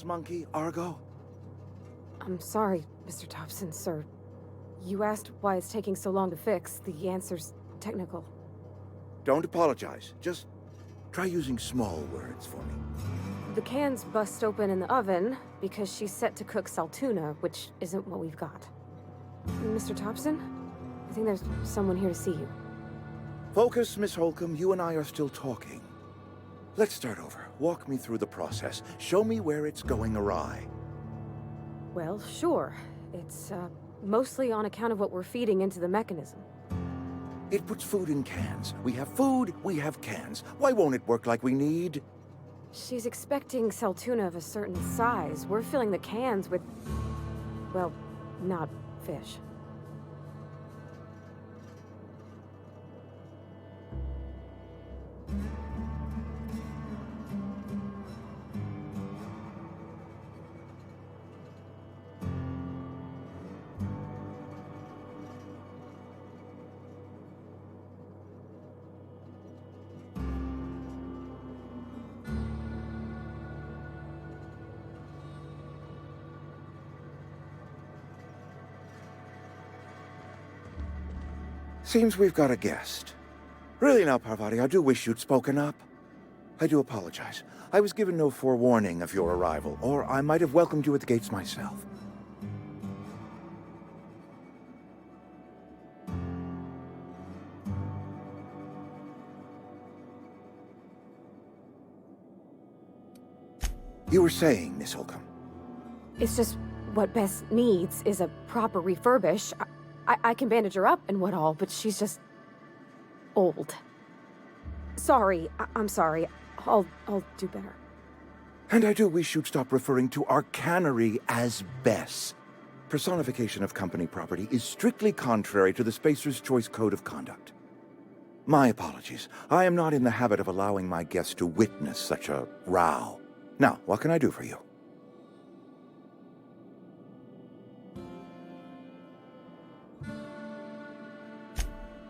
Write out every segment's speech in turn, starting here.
monkey, Argo? I'm sorry, Mr. Thompson, sir. You asked why it's taking so long to fix. The answer's technical. Don't apologize. Just try using small words for me. The can's bust open in the oven because she's set to cook saltuna, which isn't what we've got. Mr. Thompson? I think there's someone here to see you. Focus, Miss Holcomb. You and I are still talking. Let's start over. Walk me through the process. Show me where it's going awry. Well, sure. It's, mostly on account of what we're feeding into the mechanism. It puts food in cans. We have food, we have cans. Why won't it work like we need? She's expecting saltuna of a certain size. We're filling the cans with, well, not fish. Seems we've got a guest. Really now, Parvati, I do wish you'd spoken up. I do apologize. I was given no forewarning of your arrival, or I might have welcomed you at the gates myself. You were saying, Miss Holcomb. It's just what Bess needs is a proper refurbish. I can bandage her up and what all, but she's just old. Sorry, I'm sorry. I'll do better. And I do wish you'd stop referring to our cannery as Bess. Personification of company property is strictly contrary to the Spacer's Choice Code of Conduct. My apologies. I am not in the habit of allowing my guests to witness such a row. Now, what can I do for you?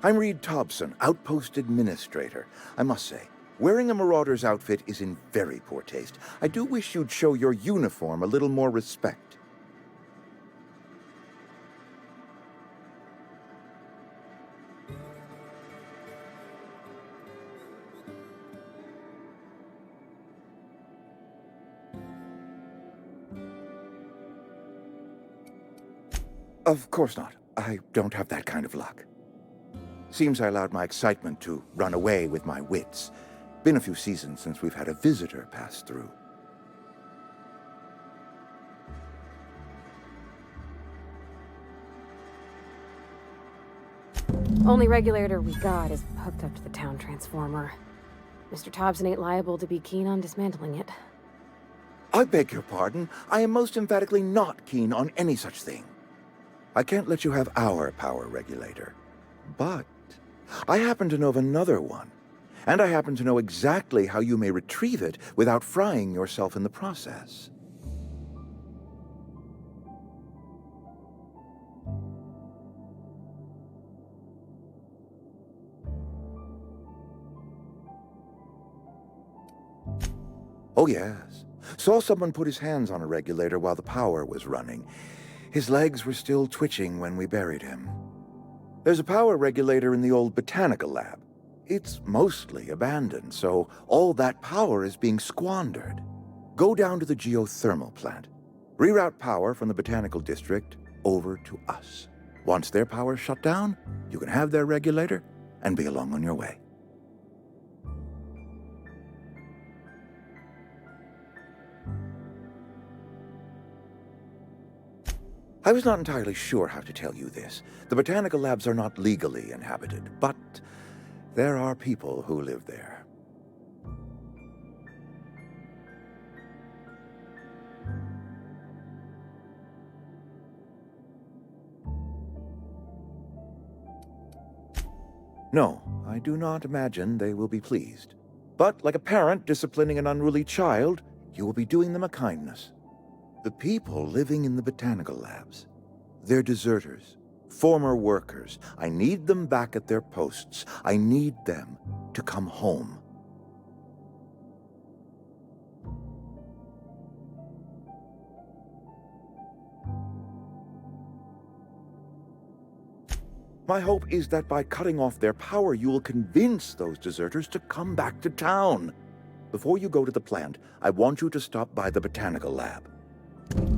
I'm Reed Thompson, Outpost Administrator. I must say, wearing a Marauder's outfit is in very poor taste. I do wish you'd show your uniform a little more respect. Of course not. I don't have that kind of luck. Seems I allowed my excitement to run away with my wits. Been a few seasons since we've had a visitor pass through. Only regulator we got is hooked up to the town transformer. Mr. Thompson ain't liable to be keen on dismantling it. I beg your pardon. I am most emphatically not keen on any such thing. I can't let you have our power regulator. But I happen to know of another one, and I happen to know exactly how you may retrieve it without frying yourself in the process. Oh yes. Saw someone put his hands on a regulator while the power was running. His legs were still twitching when we buried him. There's a power regulator in the old botanical lab. It's mostly abandoned, so all that power is being squandered. Go down to the geothermal plant. Reroute power from the botanical district over to us. Once their power's shut down, you can have their regulator and be along on your way. I was not entirely sure how to tell you this. The botanical labs are not legally inhabited, but there are people who live there. No, I do not imagine they will be pleased. But like a parent disciplining an unruly child, you will be doing them a kindness. The people living in the botanical labs, they're deserters, former workers. I need them back at their posts. I need them to come home. My hope is that by cutting off their power, you will convince those deserters to come back to town. Before you go to the plant, I want you to stop by the botanical lab.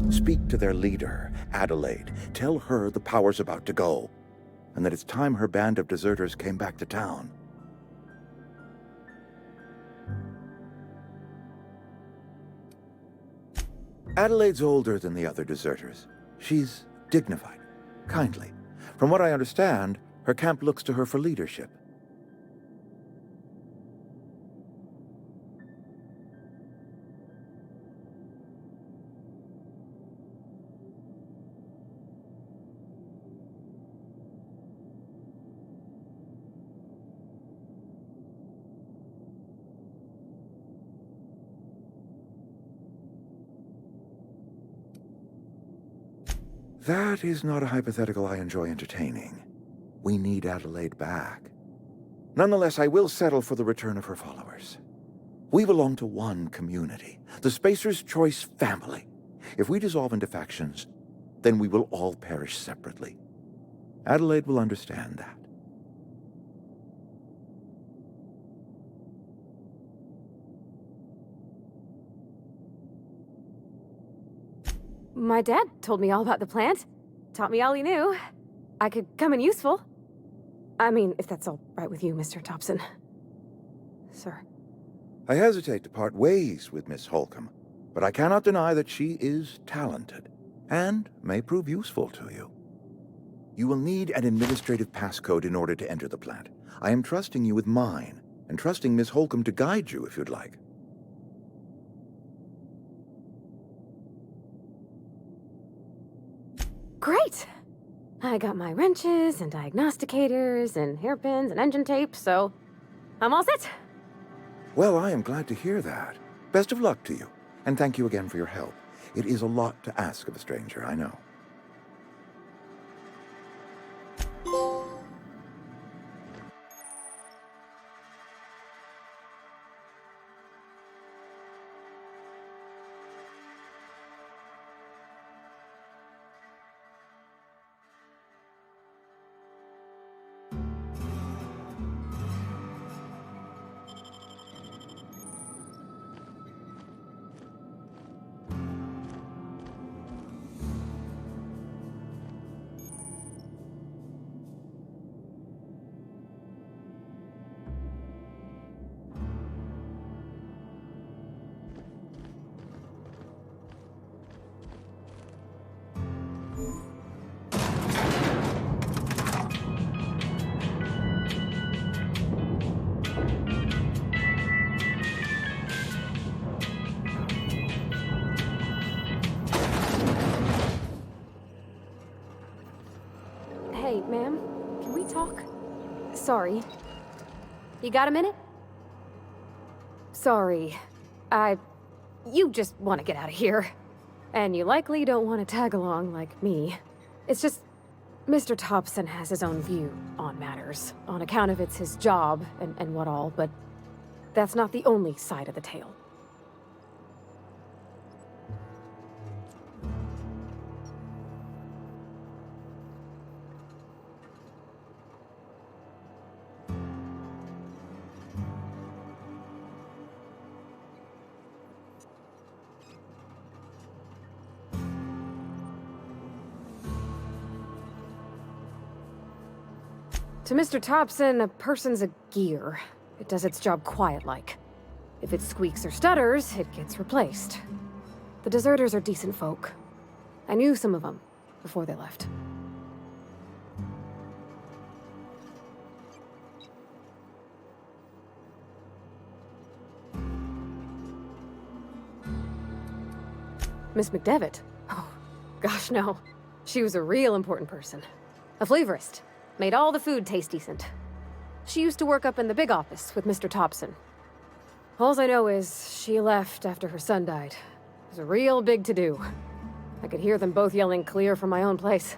Speak to their leader, Adelaide. Tell her the power's about to go, and that it's time her band of deserters came back to town. Adelaide's older than the other deserters. She's dignified, kindly. From what I understand, her camp looks to her for leadership. That is not a hypothetical I enjoy entertaining. We need Adelaide back. Nonetheless, I will settle for the return of her followers. We belong to one community, the Spacer's Choice family. If we dissolve into factions, then we will all perish separately. Adelaide will understand that. My dad told me all about the plant. Taught me all he knew. I could come in useful. I mean, if that's all right with you, Mr. Thompson. Sir. I hesitate to part ways with Miss Holcomb, but I cannot deny that she is talented, and may prove useful to you. You will need an administrative passcode in order to enter the plant. I am trusting you with mine, and trusting Miss Holcomb to guide you if you'd like. Great! I got my wrenches and diagnosticators and hairpins and engine tape, so I'm all set. Well, I am glad to hear that. Best of luck to you, and thank you again for your help. It is a lot to ask of a stranger, I know. Hey, ma'am, can we talk? Sorry. You got a minute? Sorry. You just want to get out of here. And you likely don't want to tag along like me. It's just, Mr. Thompson has his own view on matters, on account of it's his job and what all, but that's not the only side of the tale. To Mr. Thompson, a person's a gear. It does its job quiet-like. If it squeaks or stutters, it gets replaced. The deserters are decent folk. I knew some of them before they left. Miss McDevitt? Oh, gosh, no. She was a real important person. A flavorist. Made all the food taste decent. She used to work up in the big office with Mr. Thompson. Alls I know is she left after her son died. It was a real big to-do. I could hear them both yelling clear from my own place.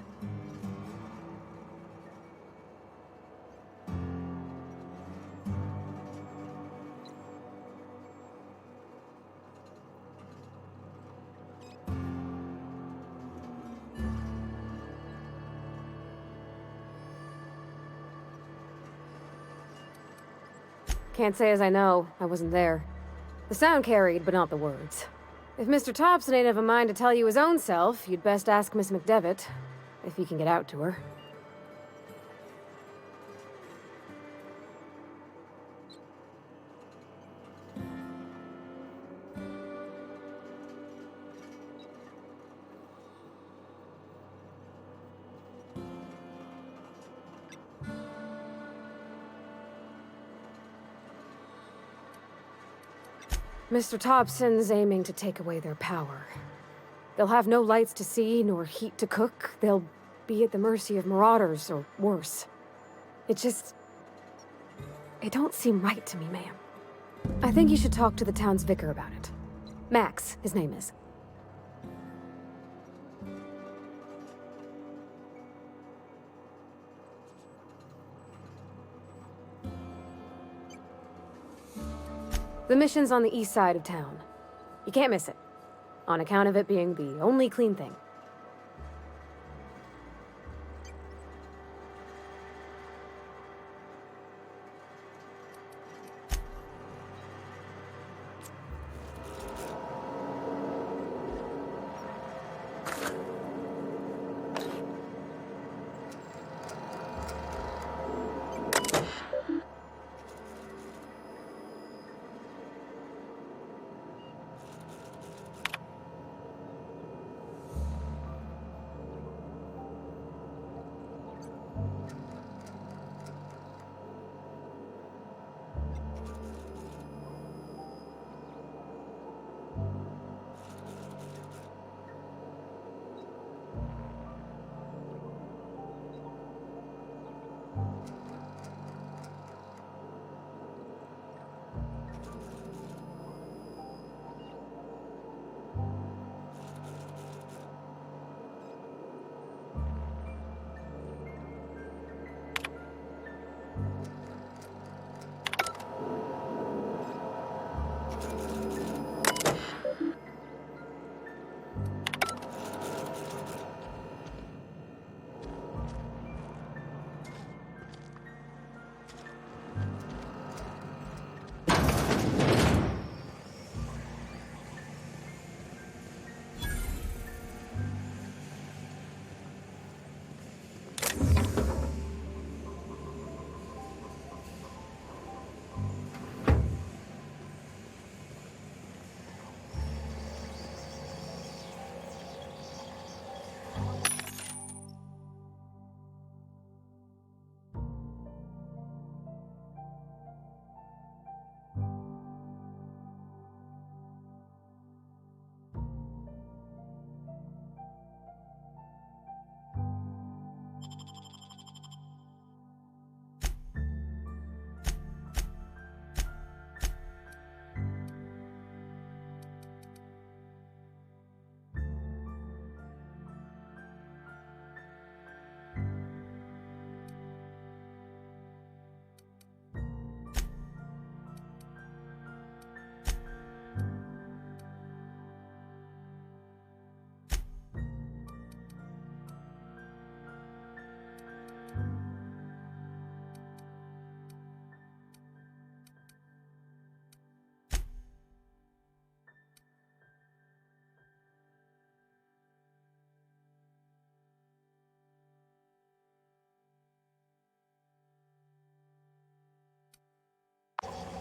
Can't say as I know. I wasn't there. The sound carried, but not the words. If Mr. Thompson ain't of a mind to tell you his own self, you'd best ask Miss McDevitt, if he can get out to her. Mr. Thompson's aiming to take away their power. They'll have no lights to see, nor heat to cook. They'll be at the mercy of marauders, or worse. It don't seem right to me, ma'am. I think you should talk to the town's vicar about it. Max, his name is. The mission's on the east side of town. You can't miss it, on account of it being the only clean thing.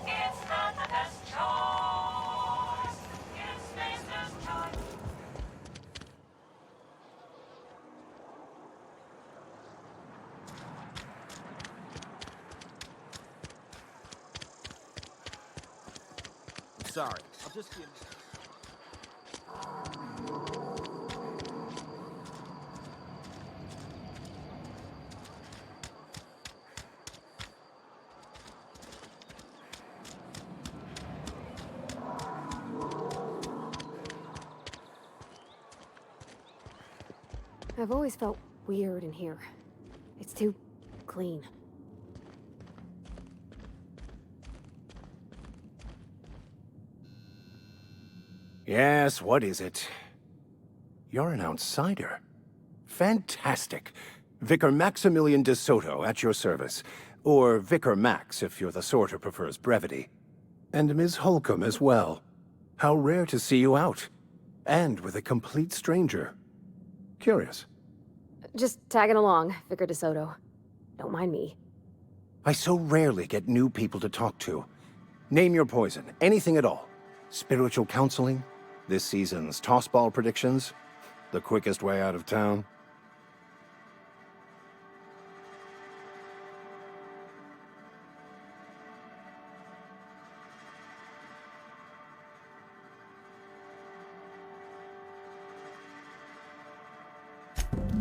It's not the best choice. It's Master's choice. Sorry, I'm just kidding. I've always felt weird in here. It's too clean. Yes, what is it? You're an outsider. Fantastic. Vicar Maximilian de Soto, at your service. Or Vicar Max, if you're the sort who prefers brevity. And Ms. Holcomb as well. How rare to see you out. And with a complete stranger. Curious. Just tagging along, Vicar DeSoto. Don't mind me. I so rarely get new people to talk to. Name your poison, anything at all. Spiritual counseling? This season's tossball predictions? The quickest way out of town?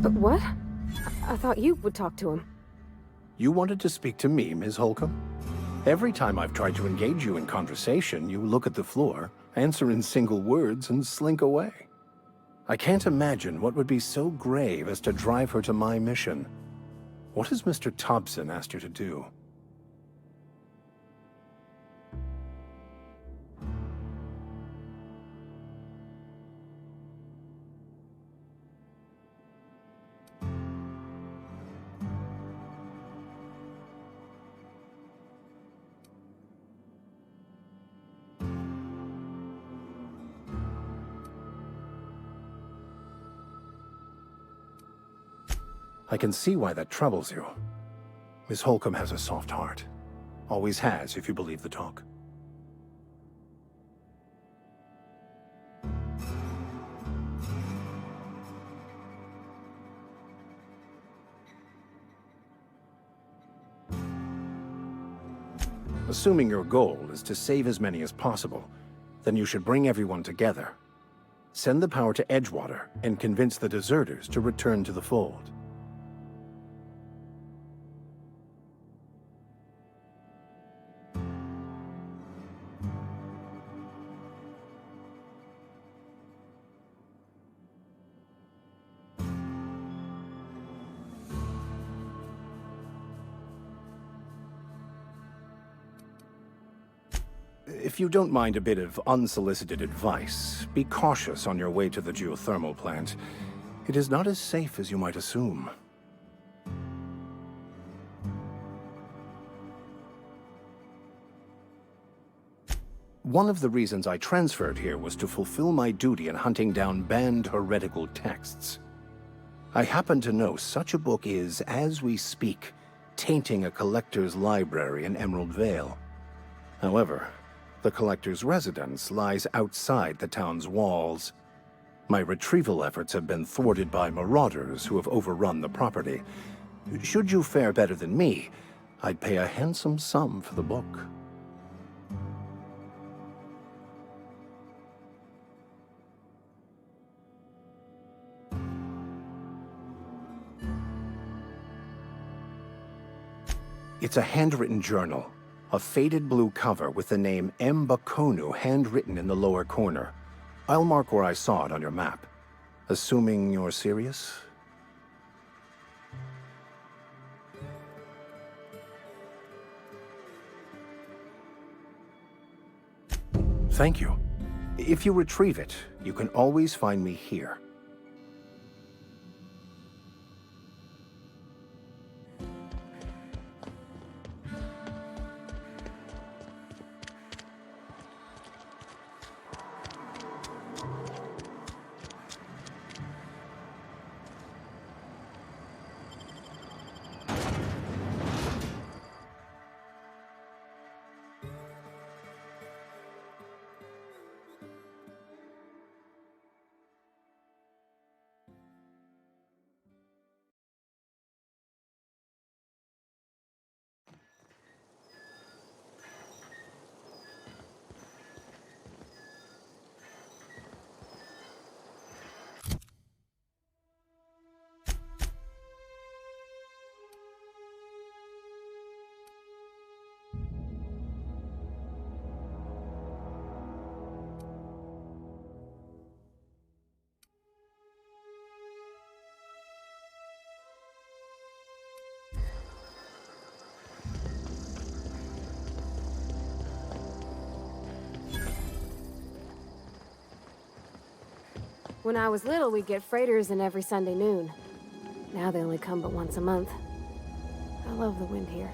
But what? I thought you would talk to him. You wanted to speak to me, Ms. Holcomb? Every time I've tried to engage you in conversation, you look at the floor, answer in single words, and slink away. I can't imagine what would be so grave as to drive her to my mission. What has Mr. Thompson asked you to do? I can see why that troubles you. Miss Holcomb has a soft heart. Always has, if you believe the talk. Assuming your goal is to save as many as possible, then you should bring everyone together. Send the power to Edgewater and convince the deserters to return to the fold. If you don't mind a bit of unsolicited advice, be cautious on your way to the geothermal plant. It is not as safe as you might assume. One of the reasons I transferred here was to fulfill my duty in hunting down banned heretical texts. I happen to know such a book is, as we speak, tainting a collector's library in Emerald Vale. However, the collector's residence lies outside the town's walls. My retrieval efforts have been thwarted by marauders who have overrun the property. Should you fare better than me, I'd pay a handsome sum for the book. It's a handwritten journal. A faded blue cover with the name M. Bakonu handwritten in the lower corner. I'll mark where I saw it on your map. Assuming you're serious? Thank you. If you retrieve it, you can always find me here. When I was little, we'd get freighters in every Sunday noon. Now they only come but once a month. I love the wind here.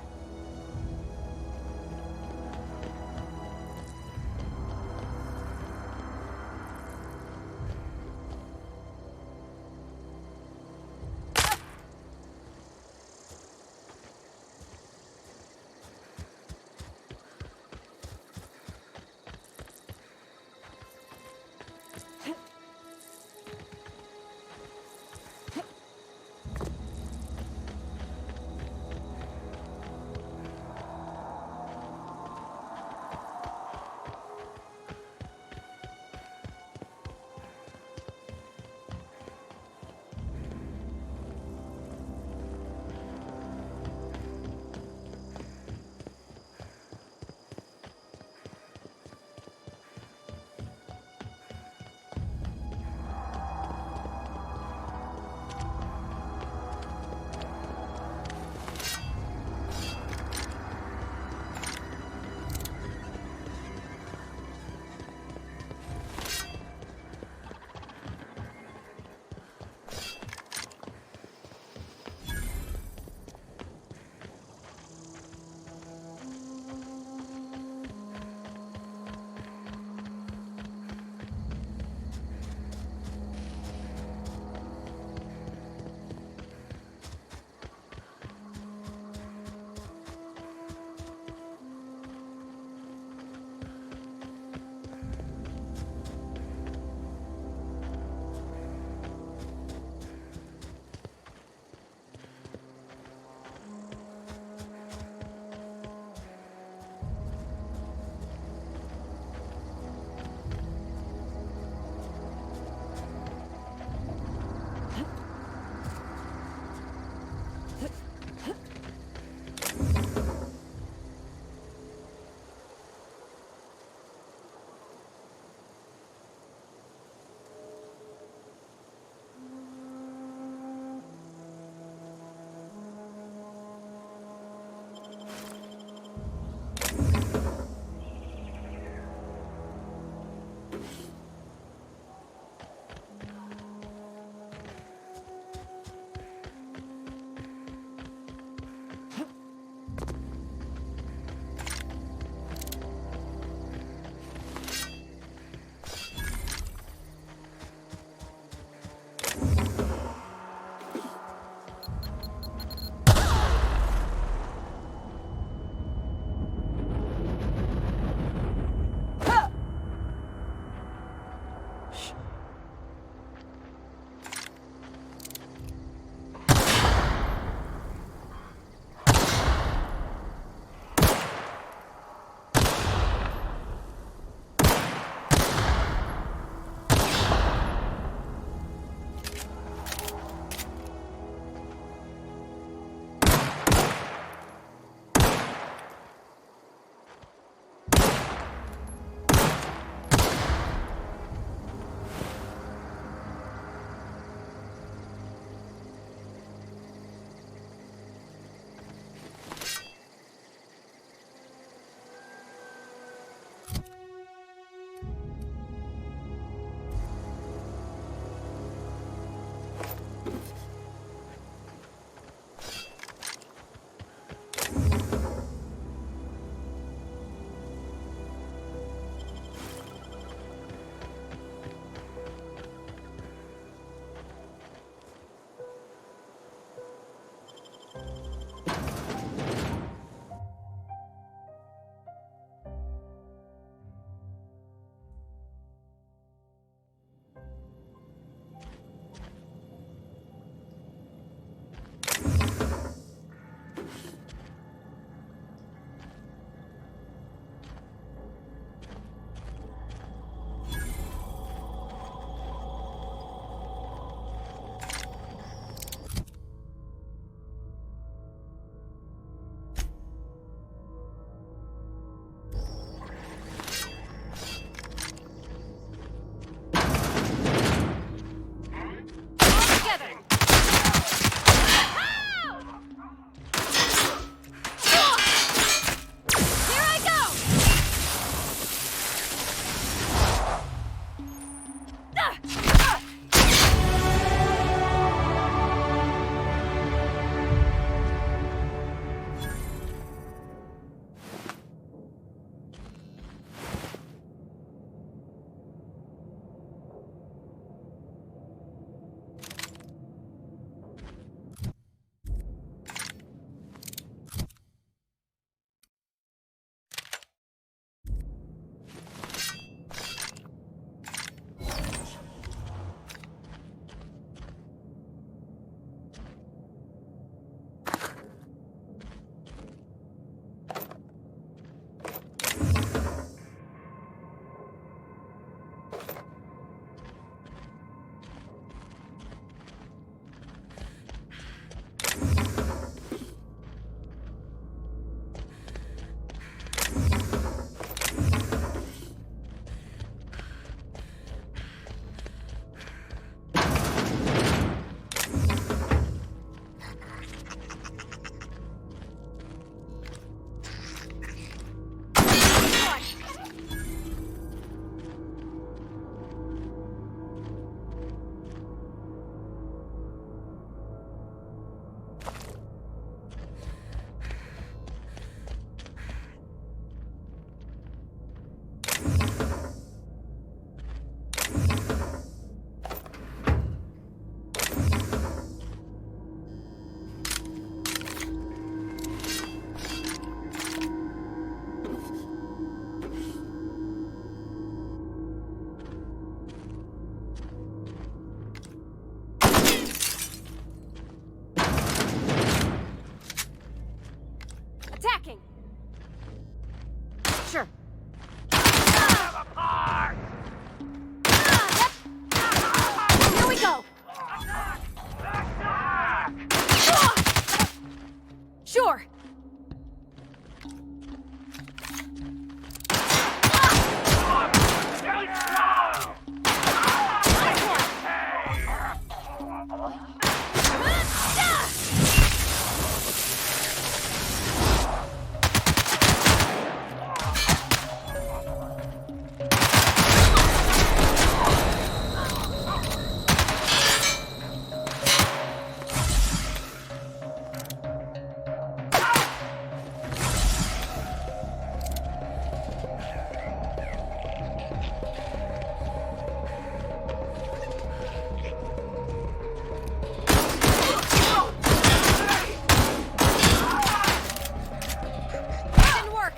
Sure. Here we go! Sure! Didn't work!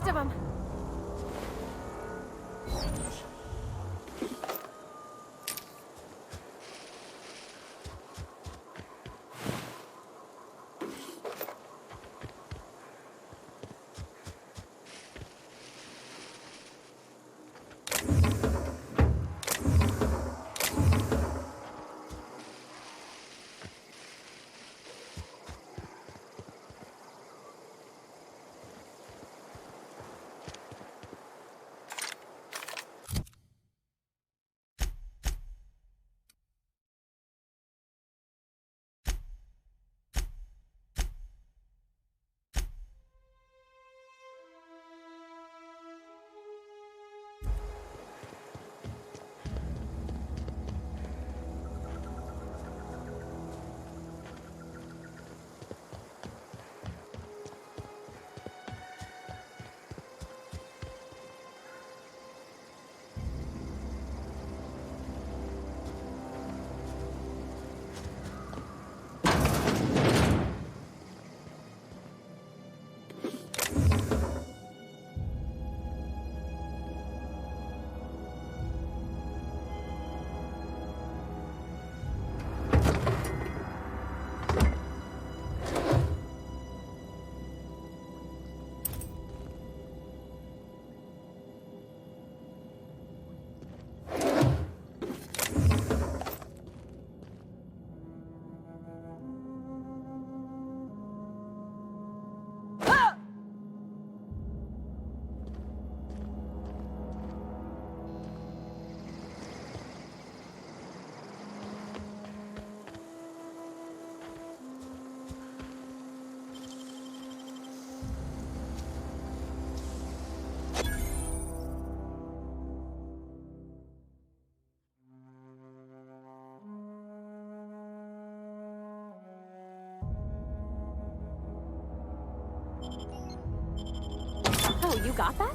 of them. Oh, you got that?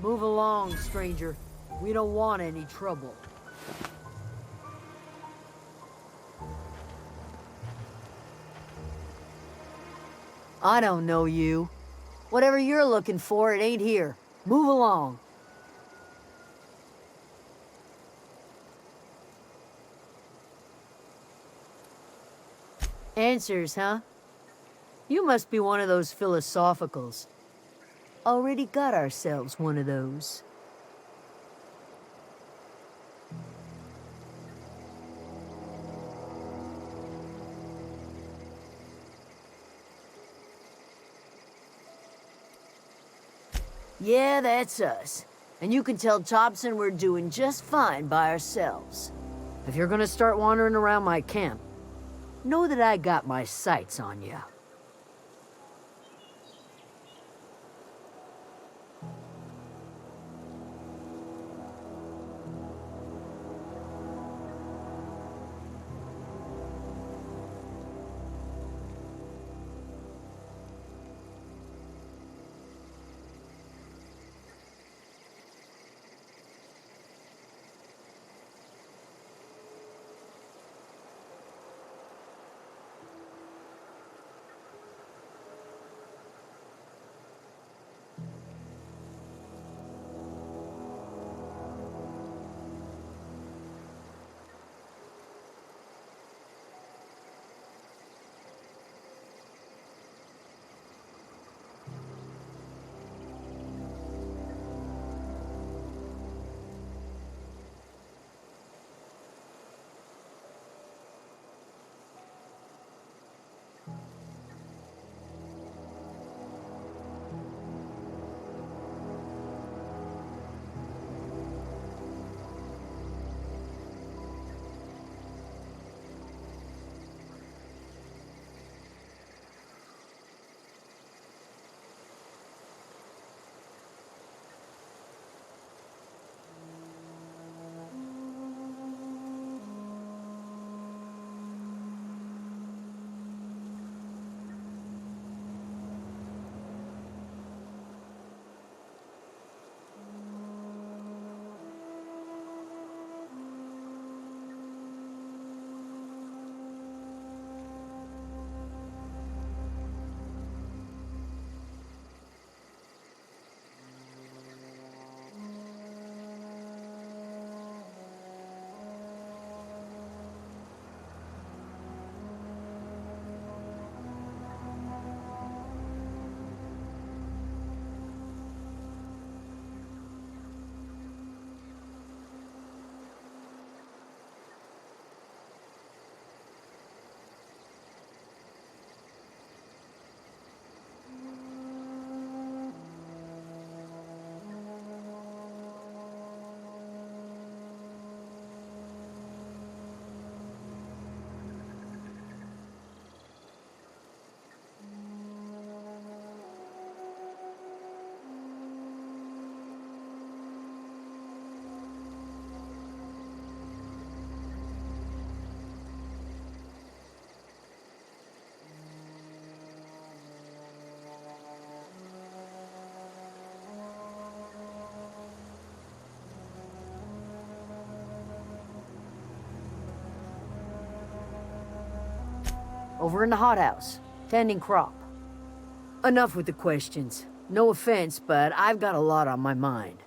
Move along, stranger. We don't want any trouble. I don't know you. Whatever you're looking for, it ain't here. Move along. Answers, huh? You must be one of those philosophicals. Already got ourselves one of those. Yeah, that's us. And you can tell Thompson we're doing just fine by ourselves. If you're gonna start wandering around my camp, know that I got my sights on you. Over in the hothouse, tending crop. Enough with the questions. No offense, but I've got a lot on my mind.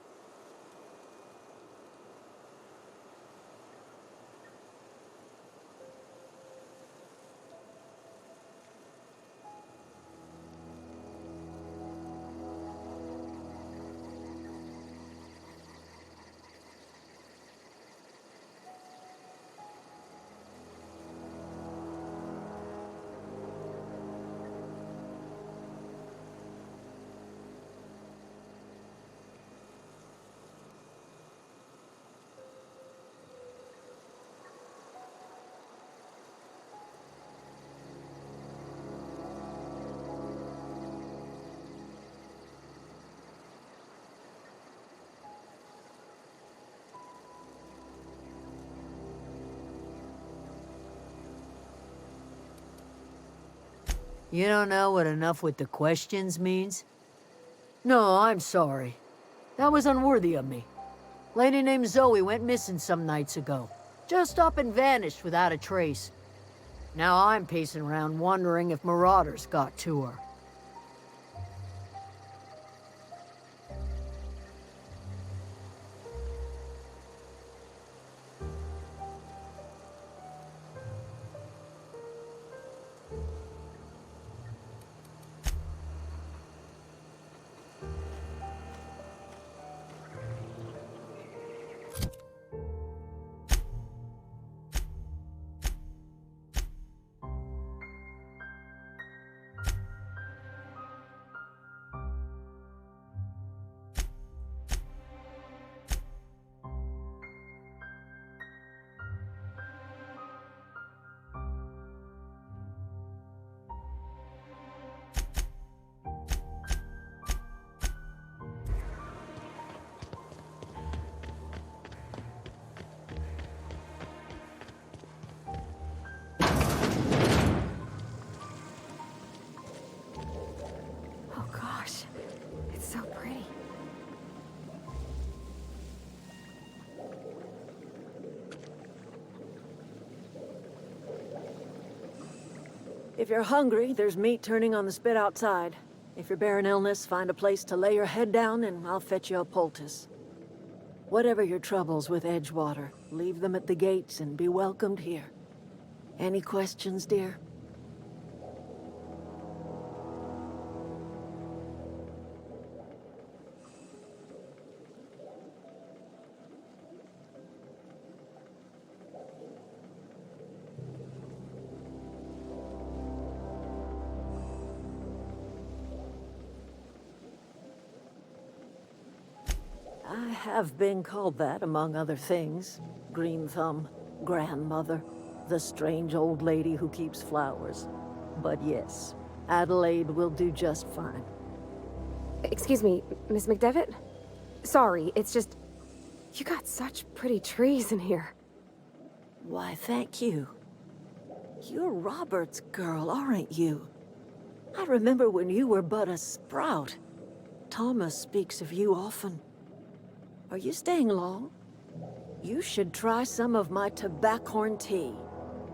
You don't know what enough with the questions means? No, I'm sorry. That was unworthy of me. Lady named Zoe went missing some nights ago. Just up and vanished without a trace. Now I'm pacing around wondering if marauders got to her. Oh gosh, it's so pretty. If you're hungry, there's meat turning on the spit outside. If you're bearing illness, find a place to lay your head down and I'll fetch you a poultice. Whatever your troubles with Edgewater, leave them at the gates and be welcomed here. Any questions, dear? I have been called that, among other things. Green Thumb, grandmother, the strange old lady who keeps flowers. But yes, Adelaide will do just fine. Excuse me, Miss McDevitt? Sorry, it's just... You got such pretty trees in here. Why, thank you. You're Robert's girl, aren't you? I remember when you were but a sprout. Thomas speaks of you often. Are you staying long? You should try some of my tobaccorn tea.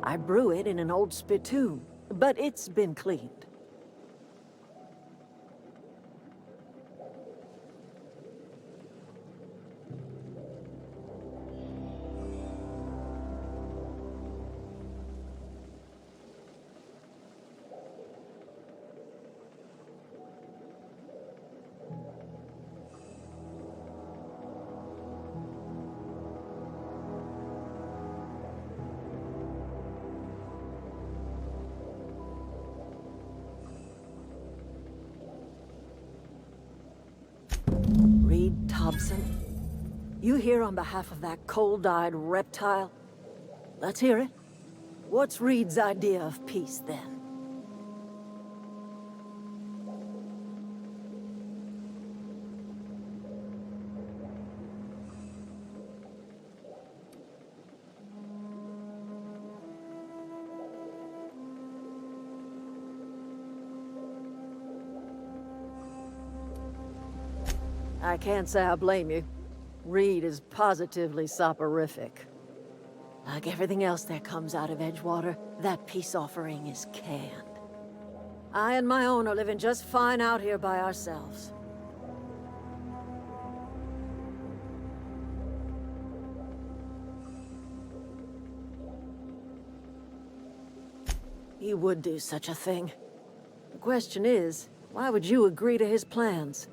I brew it in an old spittoon, but it's been cleaned. Reed Thompson? You here on behalf of that cold-eyed reptile? Let's hear it. What's Reed's idea of peace, then? I can't say I blame you. Reed is positively soporific. Like everything else that comes out of Edgewater, that peace offering is canned. I and my own are living just fine out here by ourselves. He would do such a thing. The question is, why would you agree to his plans?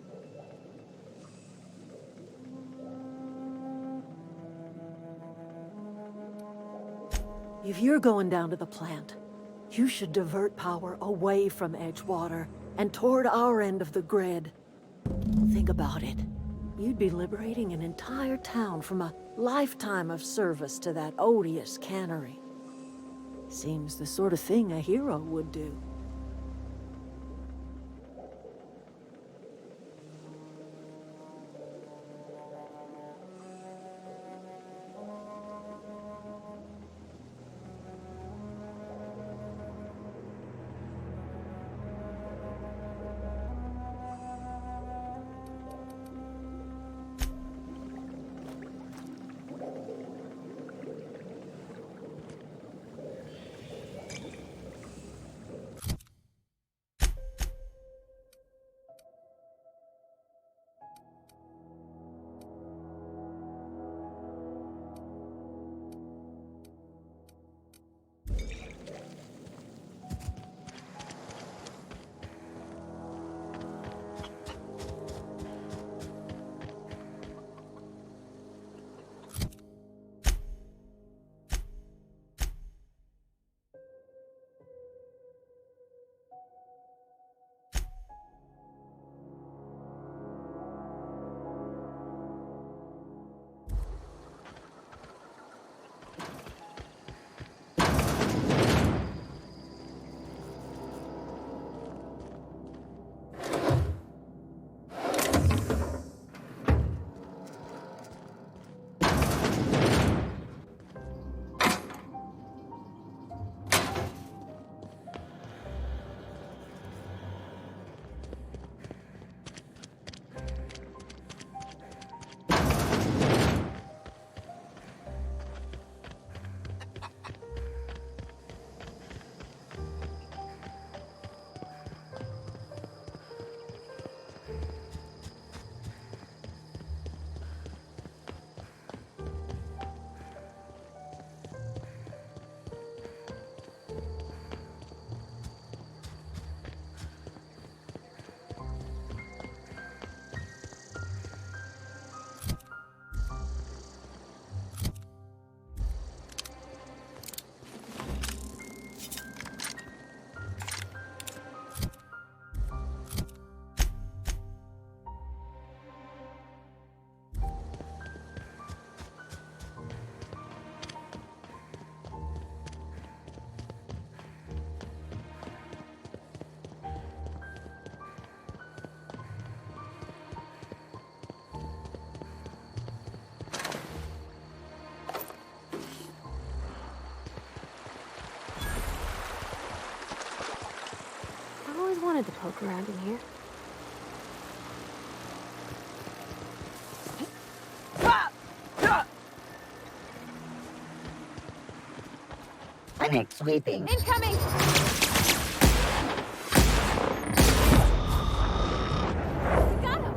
If you're going down to the plant, you should divert power away from Edgewater and toward our end of the grid. Think about it. You'd be liberating an entire town from a lifetime of service to that odious cannery. Seems the sort of thing a hero would do. wanted to poke around in here. Panic sweeping. Incoming! We got him!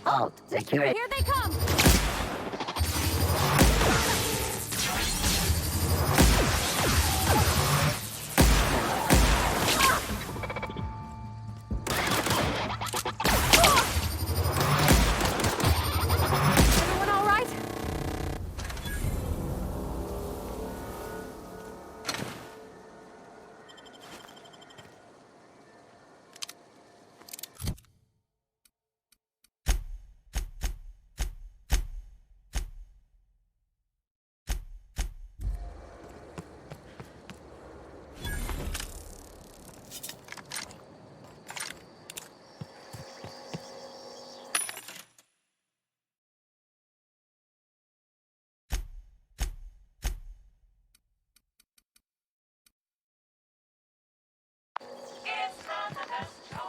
Halt. Security. Here they come! Everyone all right? It's not the best choice.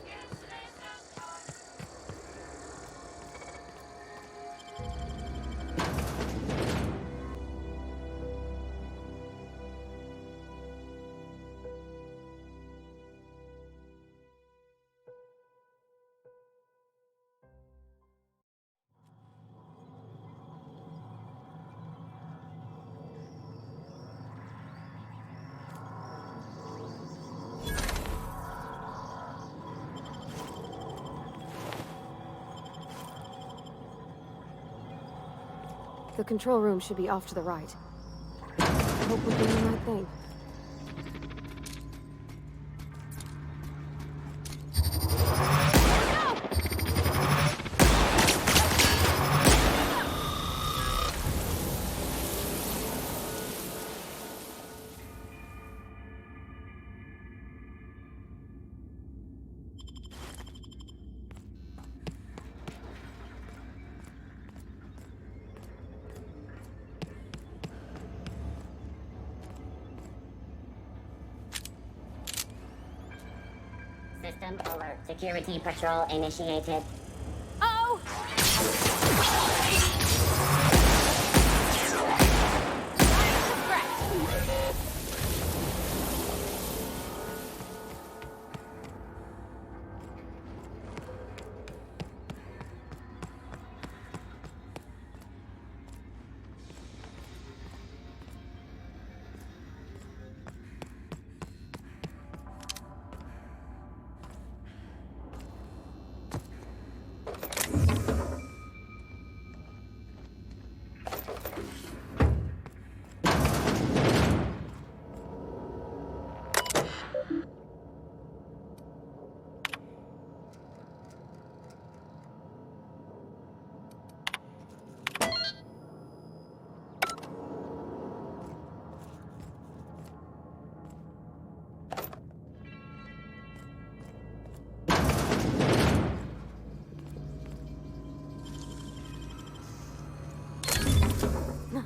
It's Lisa's choice. The control room should be off to the right. I hope we're doing the right thing. System alert. Security patrol initiated. Oh!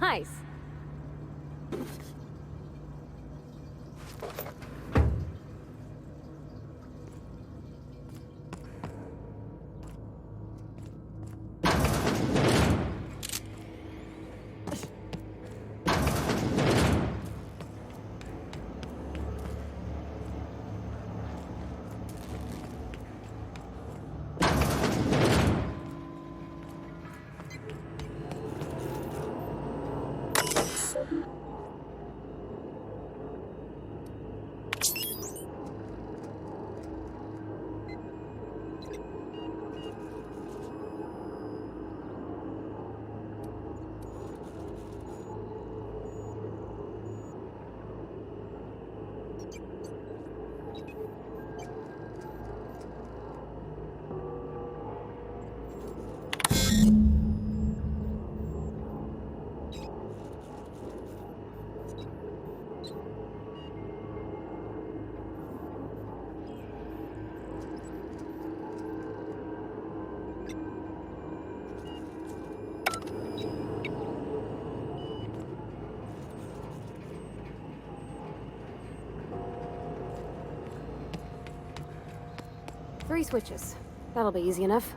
Nice. Three switches. That'll be easy enough.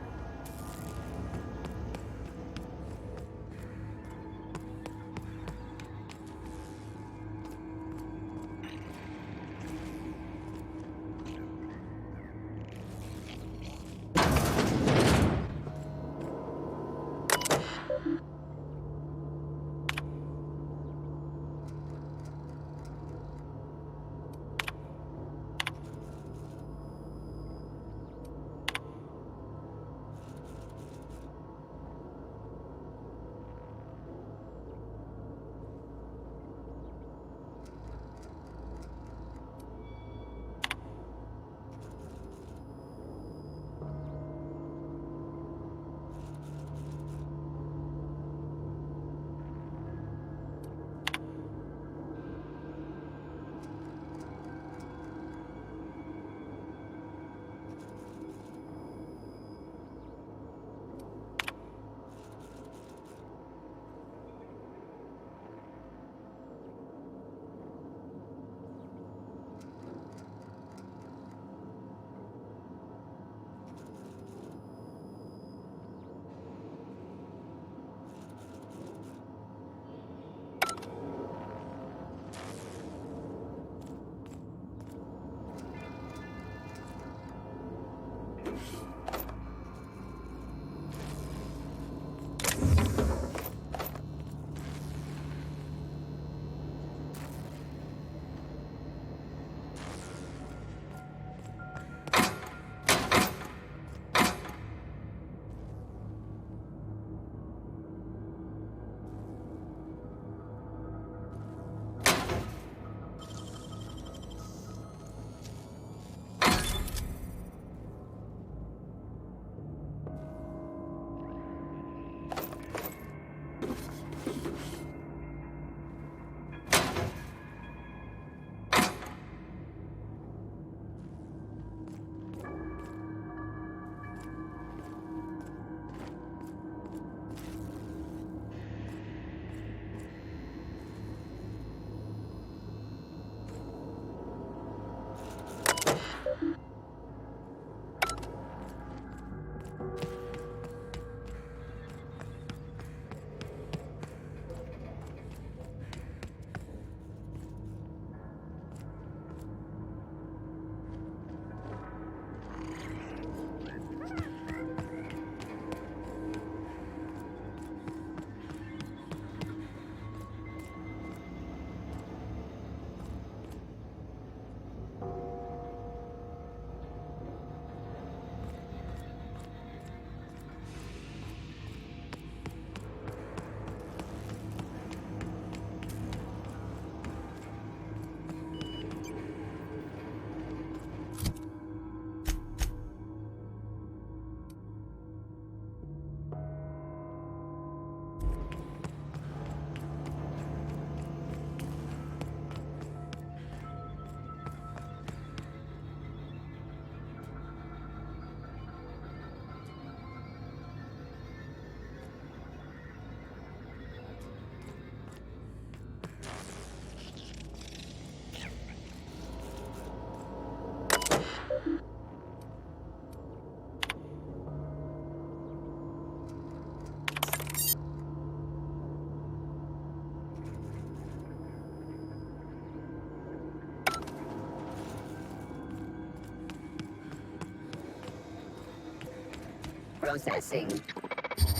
Processing.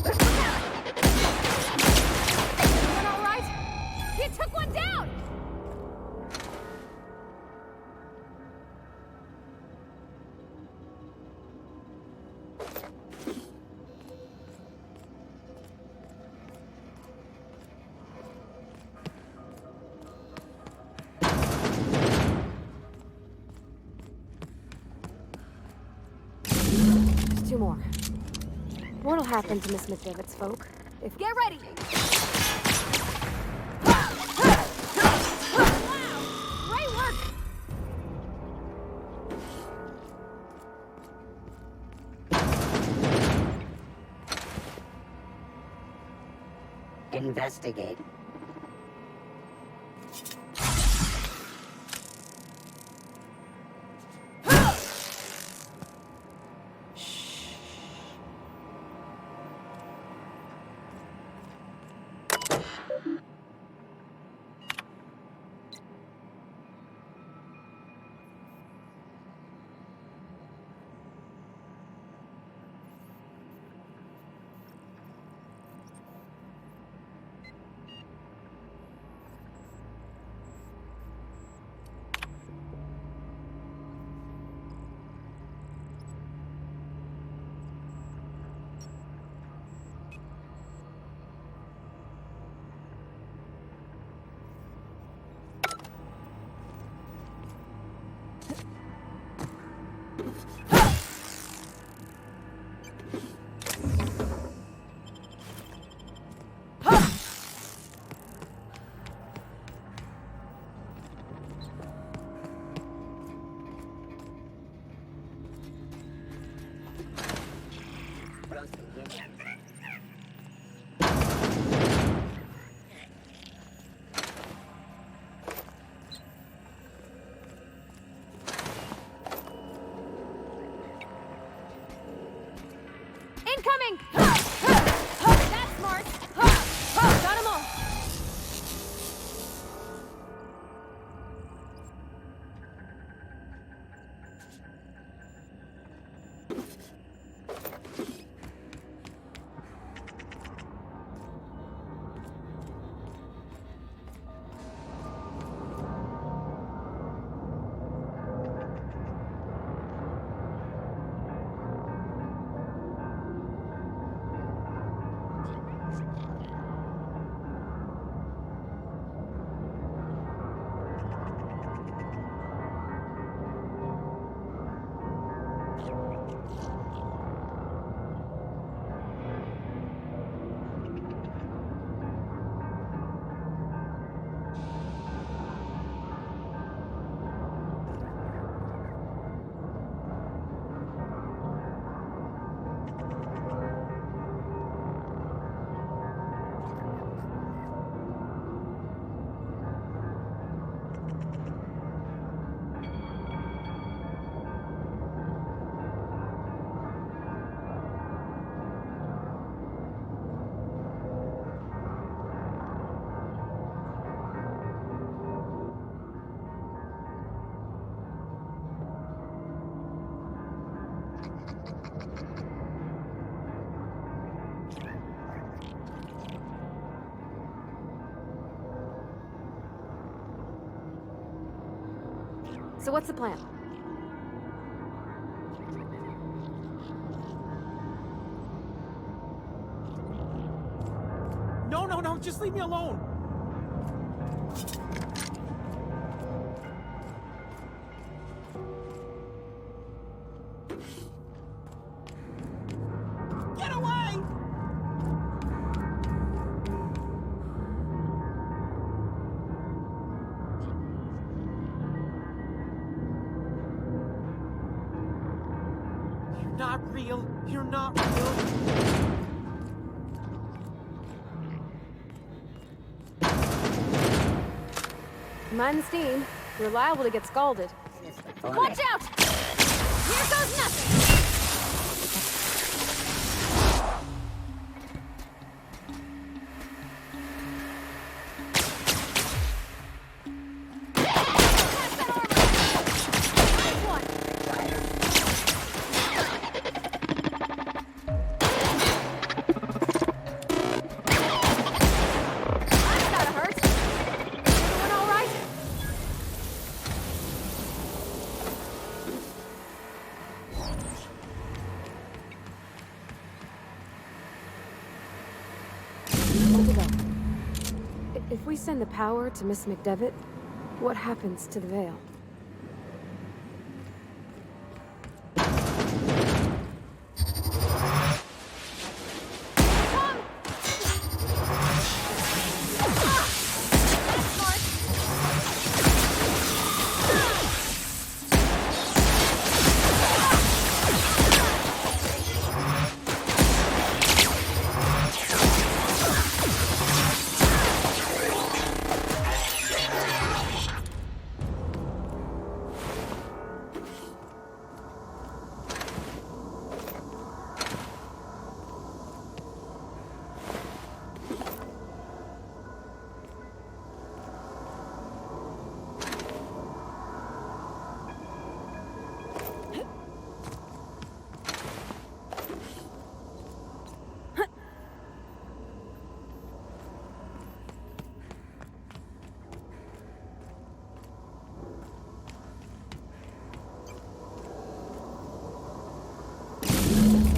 Everyone all right? He took one down! There's two more. What'll happen to Miss McDevitt's folk? If get ready! Wow! Great work! Investigate. Incoming! That's smart! Got 'em all! So what's the plan? No, just leave me alone. Get away! You're not real. You're not real. Mind the steam. You're liable to get scalded. Watch out! Here goes nothing! Nice one! If we send the power to Miss McDevitt, what happens to the veil?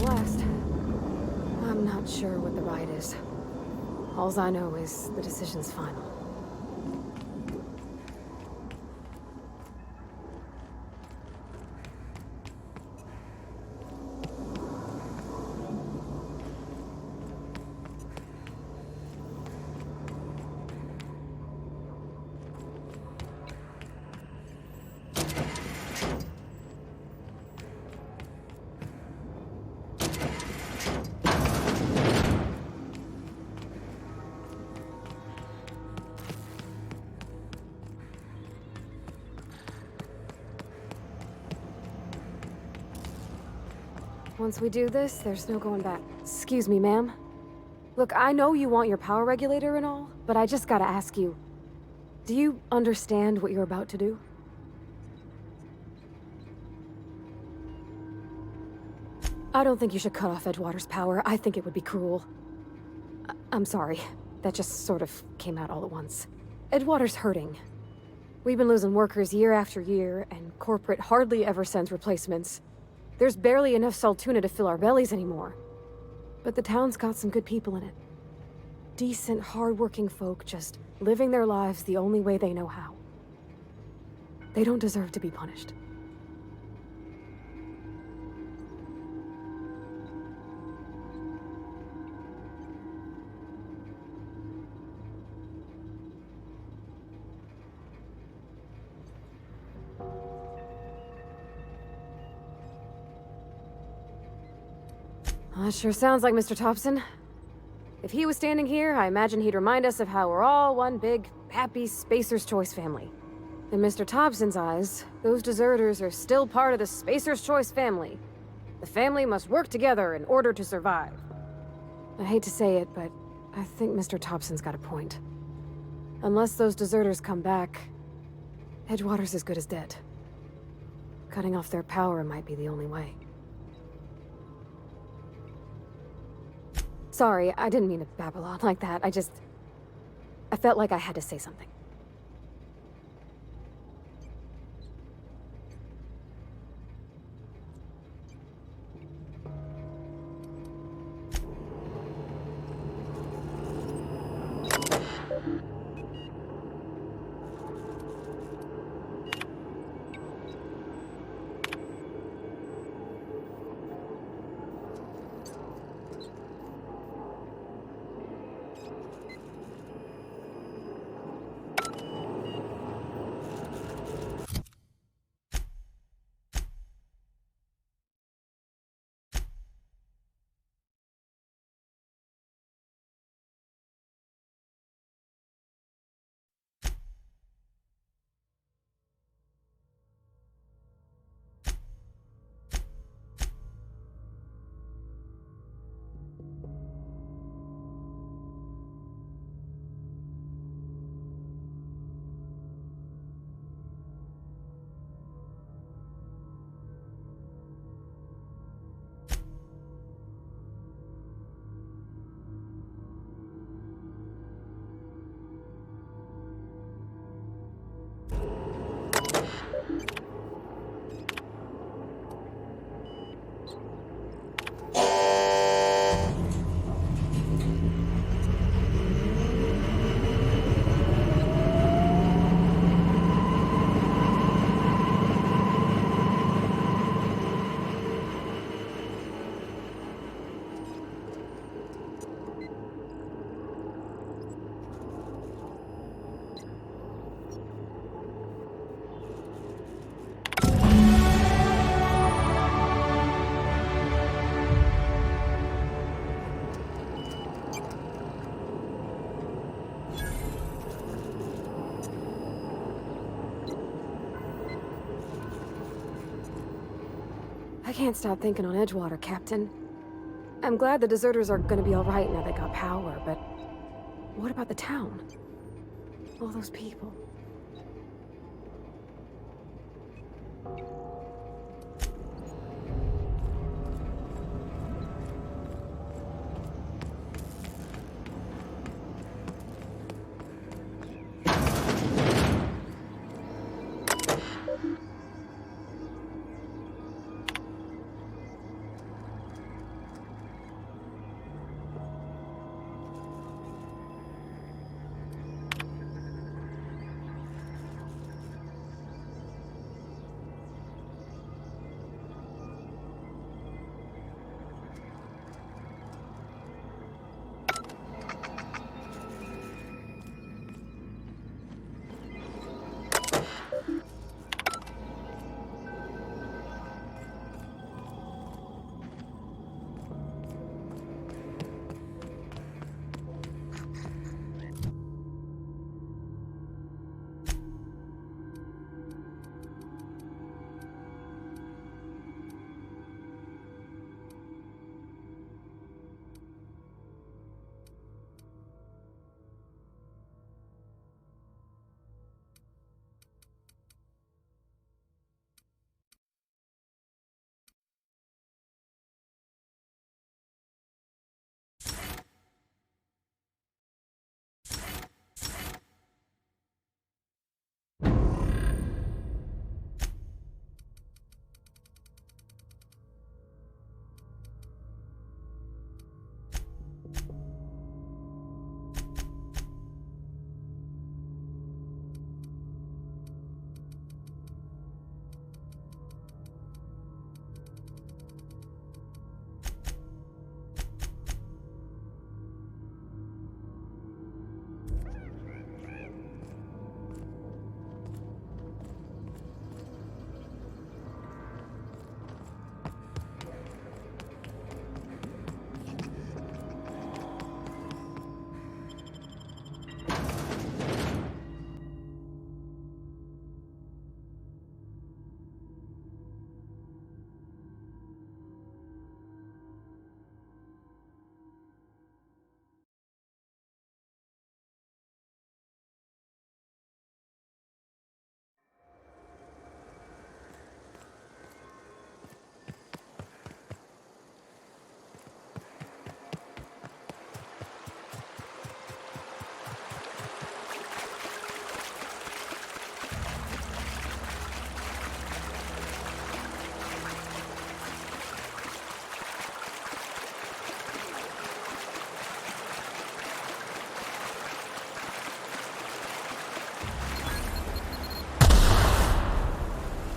Last. I'm not sure what the right is. Alls I know is the decision's final. Once we do this, there's no going back. Excuse me, ma'am. Look, I know you want your power regulator and all, but I just gotta ask you, do you understand what you're about to do? I don't think you should cut off Edgewater's power. I think it would be cruel. I'm sorry. That just sort of came out all at once. Edgewater's hurting. We've been losing workers year after year, and corporate hardly ever sends replacements. There's barely enough Saltuna to fill our bellies anymore. But the town's got some good people in it. Decent, hard-working folk just living their lives the only way they know how. They don't deserve to be punished. That sure sounds like Mr. Thompson. If he was standing here, I imagine he'd remind us of how we're all one big, happy Spacer's Choice family. In Mr. Thompson's eyes, those deserters are still part of the Spacer's Choice family. The family must work together in order to survive. I hate to say it, but I think Mr. Thompson's got a point. Unless those deserters come back, Edgewater's as good as dead. Cutting off their power might be the only way. Sorry, I didn't mean to babble on like that. I felt like I had to say something. I can't stop thinking on Edgewater, Captain. I'm glad the deserters are gonna be alright now they got power, but what about the town? All those people.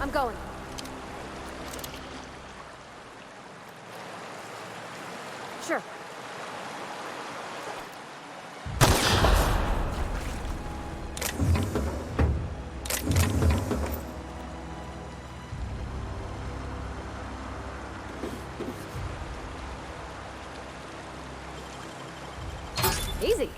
I'm going. Sure. Easy.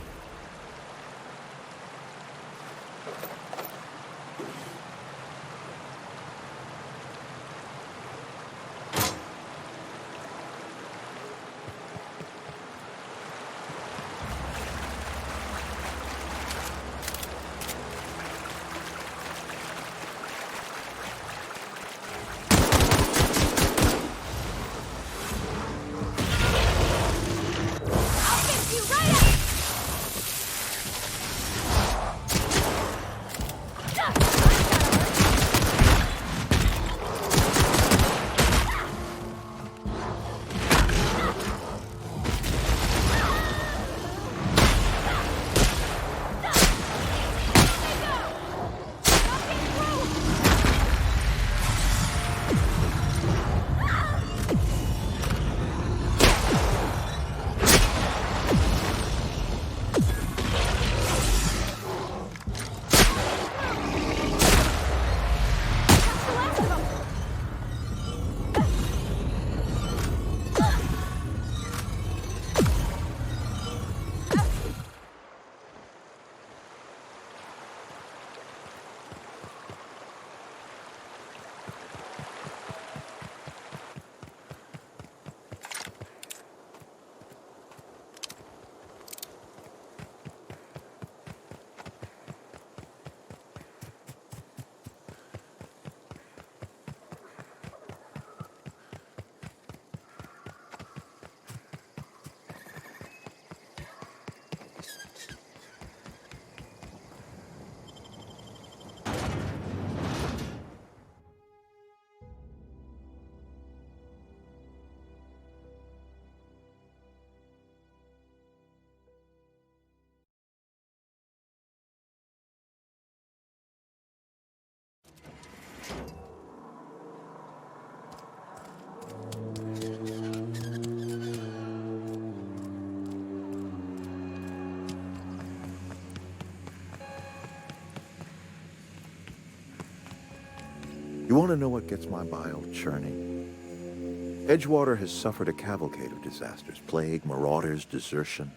You want to know what gets my bile churning? Edgewater has suffered a cavalcade of disasters, plague, marauders, desertion.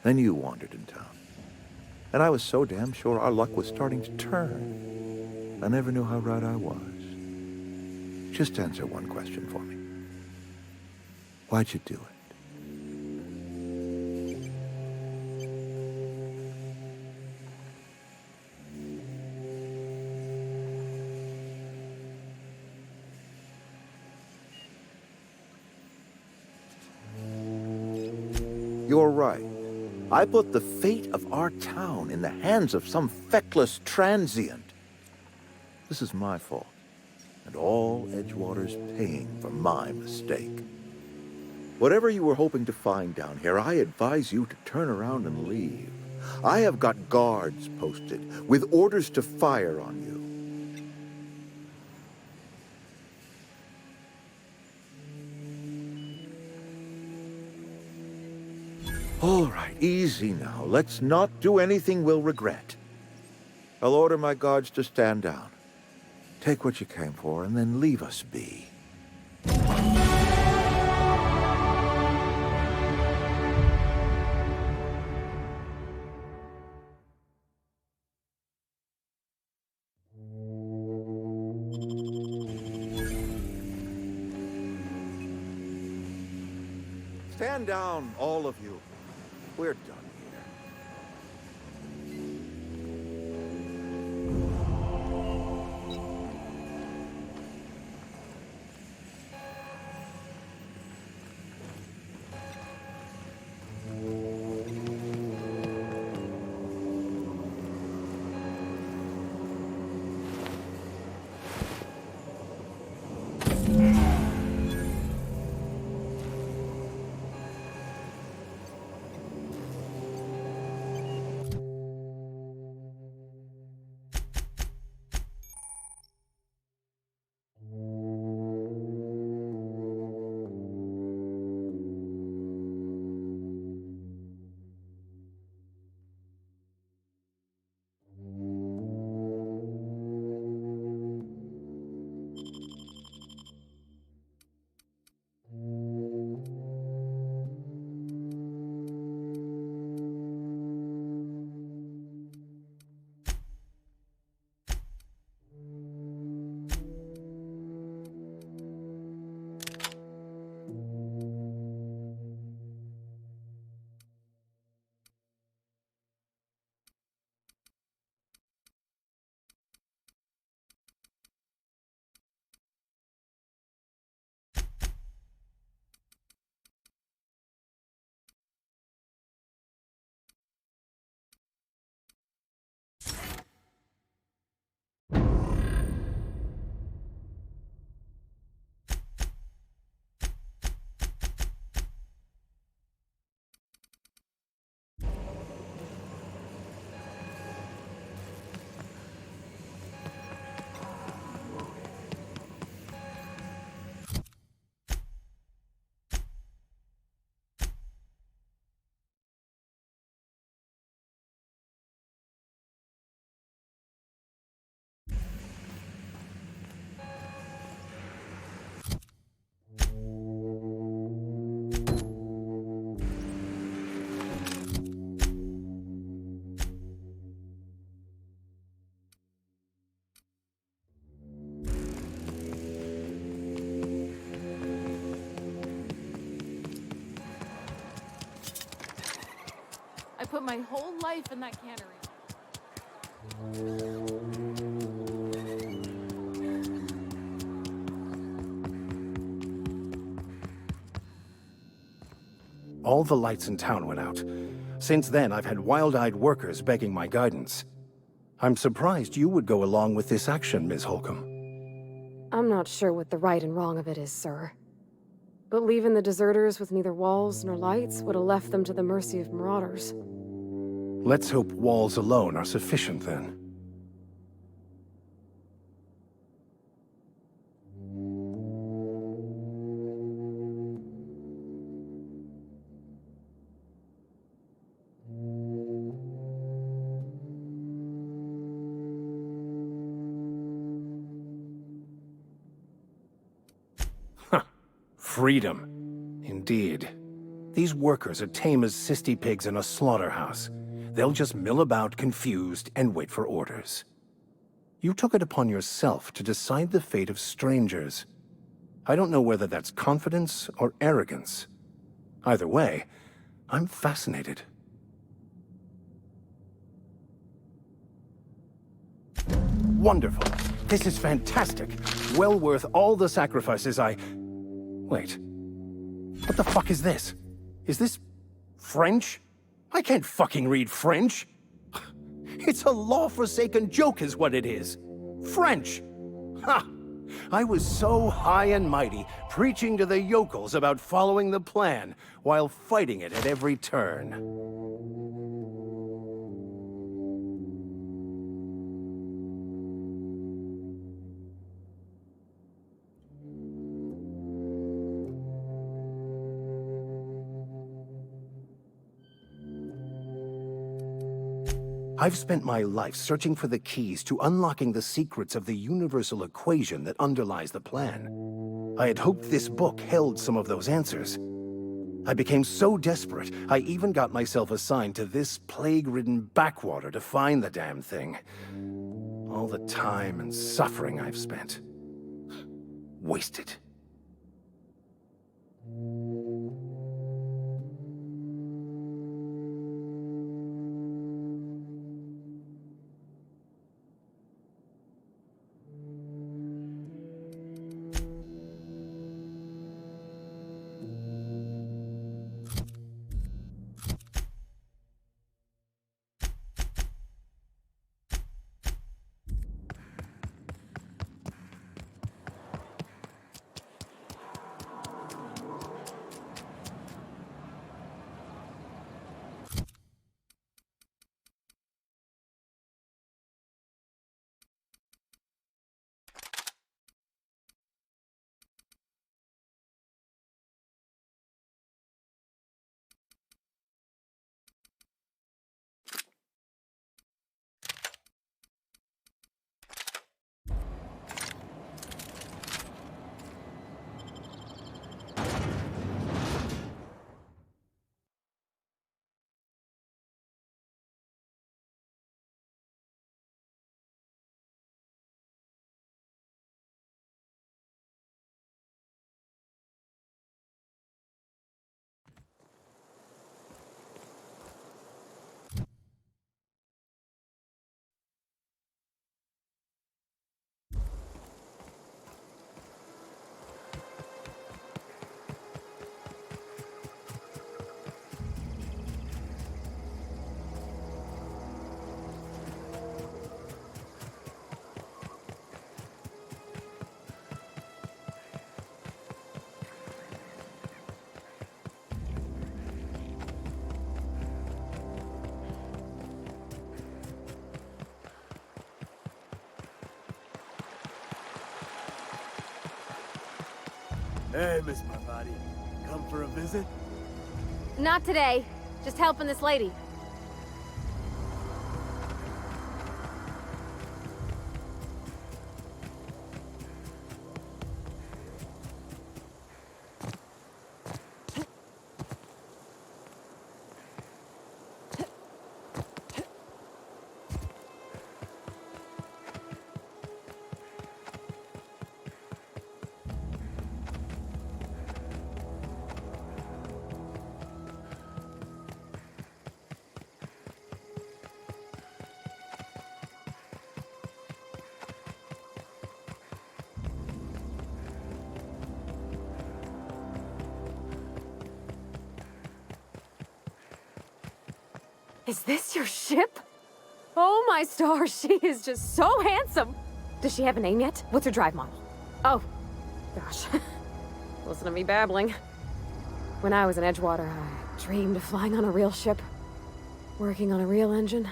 Then you wandered in town. And I was so damn sure our luck was starting to turn. I never knew how right I was. Just answer one question for me. Why'd you do it? You're right. I put the fate of our town in the hands of some feckless transient. This is my fault, and all Edgewater's paying for my mistake. Whatever you were hoping to find down here, I advise you to turn around and leave. I have got guards posted with orders to fire on you. All right, easy now. Let's not do anything we'll regret. I'll order my guards to stand down. Take what you came for, and then leave us be. Stand down, all of you. We're done here. I put my whole life in that cannery. All the lights in town went out. Since then, I've had wild-eyed workers begging my guidance. I'm surprised you would go along with this action, Ms. Holcomb. I'm not sure what the right and wrong of it is, sir. But leaving the deserters with neither walls nor lights would have left them to the mercy of marauders. Let's hope walls alone are sufficient, then. Freedom. Indeed. These workers are tame as cysty pigs in a slaughterhouse. They'll just mill about confused and wait for orders. You took it upon yourself to decide the fate of strangers. I don't know whether that's confidence or arrogance. Either way, I'm fascinated. Wonderful. This is fantastic. Well worth all the sacrifices I... Wait. What the fuck is this? Is this... French? I can't fucking read French. It's a law-forsaken joke is what it is. French! Ha! I was so high and mighty, preaching to the yokels about following the plan, while fighting it at every turn. I've spent my life searching for the keys to unlocking the secrets of the universal equation that underlies the plan. I had hoped this book held some of those answers. I became so desperate, I even got myself assigned to this plague-ridden backwater to find the damn thing. All the time and suffering I've spent. Wasted. Hey, Miss Parvati. Come for a visit? Not today. Just helping this lady. Is this your ship? Oh my stars, she is just so handsome! Does she have a name yet? What's her drive model? Oh, gosh. Listen to me babbling. When I was in Edgewater, I dreamed of flying on a real ship, working on a real engine,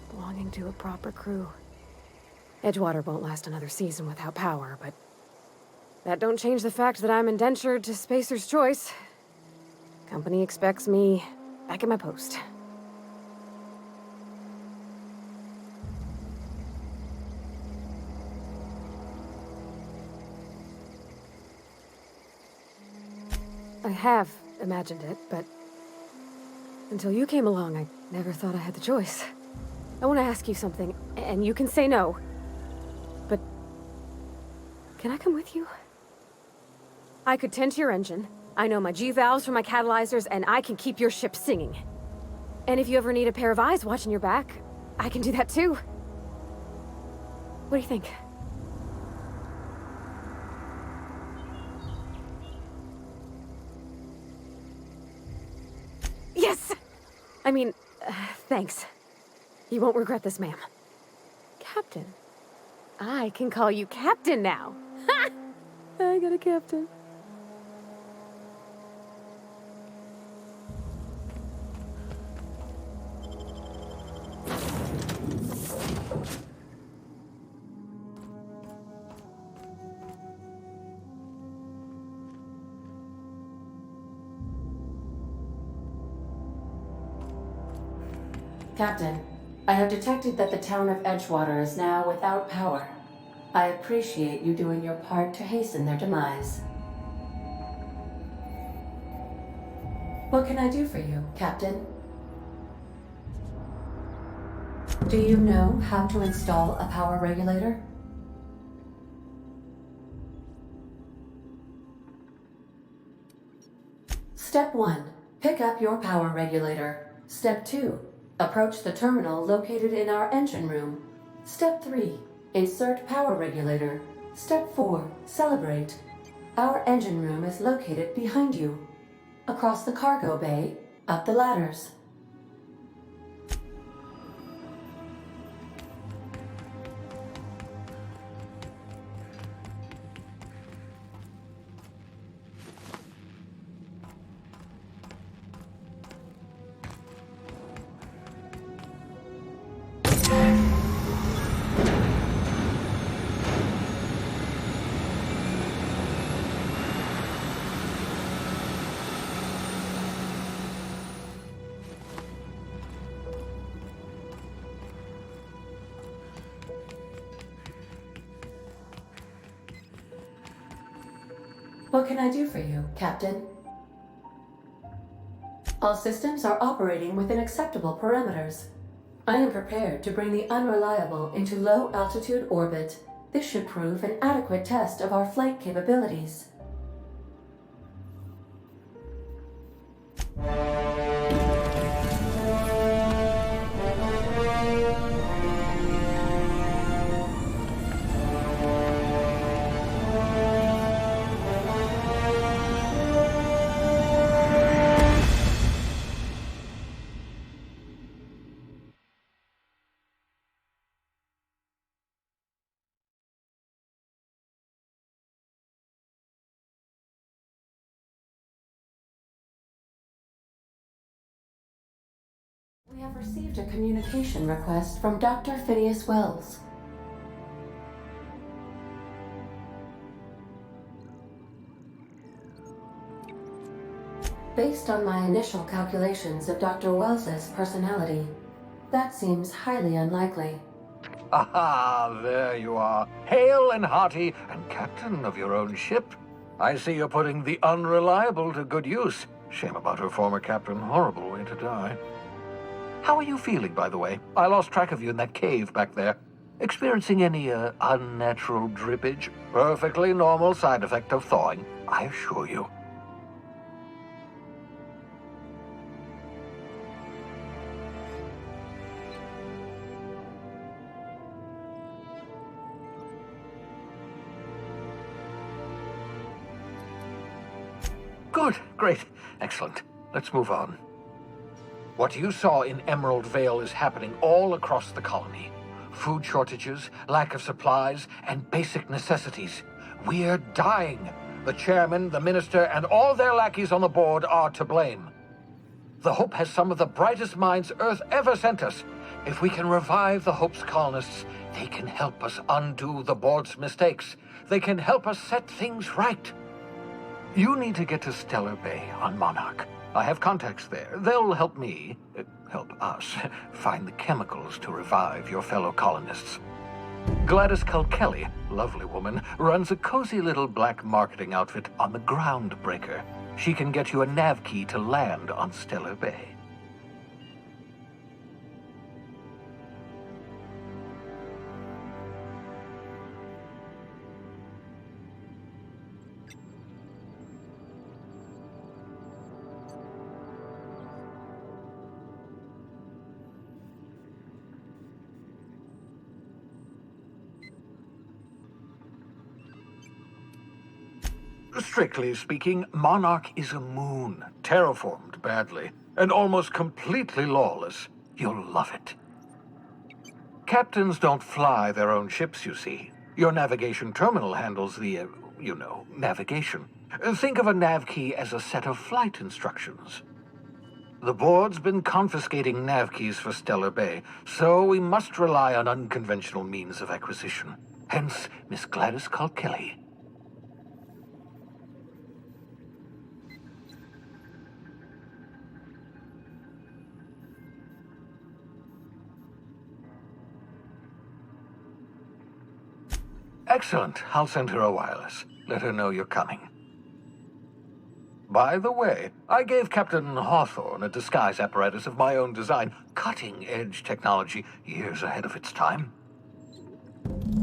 belonging to a proper crew. Edgewater won't last another season without power, but that don't change the fact that I'm indentured to Spacer's Choice. Company expects me back at my post. I have imagined it, but until you came along, I never thought I had the choice. I want to ask you something, and you can say no. But can I come with you? I could tend to your engine. I know my G-valves from my catalyzers, and I can keep your ship singing. And if you ever need a pair of eyes watching your back, I can do that too. What do you think? Yes! I mean, thanks. You won't regret this, ma'am. Captain. I can call you Captain now. Ha! I got a captain. Captain, I have detected that the town of Edgewater is now without power. I appreciate you doing your part to hasten their demise. What can I do for you, Captain? Do you know how to install a power regulator? Step 1. Pick up your power regulator. Step 2. Approach the terminal located in our engine room. Step 3. Insert power regulator. Step 4. Celebrate. Our engine room is located behind you. Across the cargo bay, up the ladders. What can I do for you, Captain? All systems are operating within acceptable parameters. I am prepared to bring the unreliable into low-altitude orbit. This should prove an adequate test of our flight capabilities. We have received a communication request from Dr. Phineas Wells. Based on my initial calculations of Dr. Wells's personality, that seems highly unlikely. Aha, there you are. Hale and hearty, and captain of your own ship. I see you're putting the unreliable to good use. Shame about her former captain. Horrible way to die. How are you feeling, by the way? I lost track of you in that cave back there. Experiencing any, unnatural drippage? Perfectly normal side effect of thawing, I assure you. Good, great, excellent. Let's move on. What you saw in Emerald Vale is happening all across the colony. Food shortages, lack of supplies, and basic necessities. We're dying. The chairman, the minister, and all their lackeys on the board are to blame. The Hope has some of the brightest minds Earth ever sent us. If we can revive the Hope's colonists, they can help us undo the board's mistakes. They can help us set things right. You need to get to Stellar Bay on Monarch. I have contacts there. They'll help me, help us, find the chemicals to revive your fellow colonists. Gladys Culkelly, lovely woman, runs a cozy little black marketing outfit on the Groundbreaker. She can get you a nav key to land on Stellar Bay. Strictly speaking, Monarch is a moon, terraformed badly, and almost completely lawless. You'll love it. Captains don't fly their own ships, you see. Your navigation terminal handles the, navigation. Think of a nav key as a set of flight instructions. The board's been confiscating nav keys for Stellar Bay, so we must rely on unconventional means of acquisition. Hence, Miss Gladys Kelly. Excellent. I'll send her a wireless. Let her know you're coming. By the way, I gave Captain Hawthorne a disguise apparatus of my own design, cutting-edge technology years ahead of its time.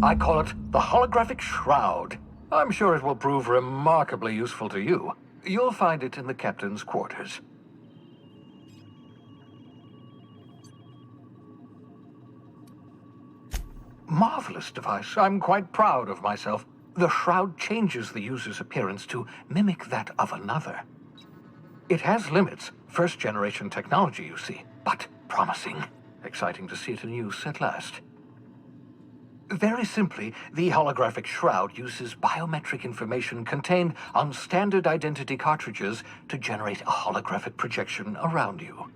I call it the holographic shroud. I'm sure it will prove remarkably useful to you. You'll find it in the captain's quarters. Marvelous device. I'm quite proud of myself. The shroud changes the user's appearance to mimic that of another. It has limits, first-generation technology, you see, but promising. Exciting to see it in use at last. Very simply, the holographic shroud uses biometric information contained on standard identity cartridges to generate a holographic projection around you.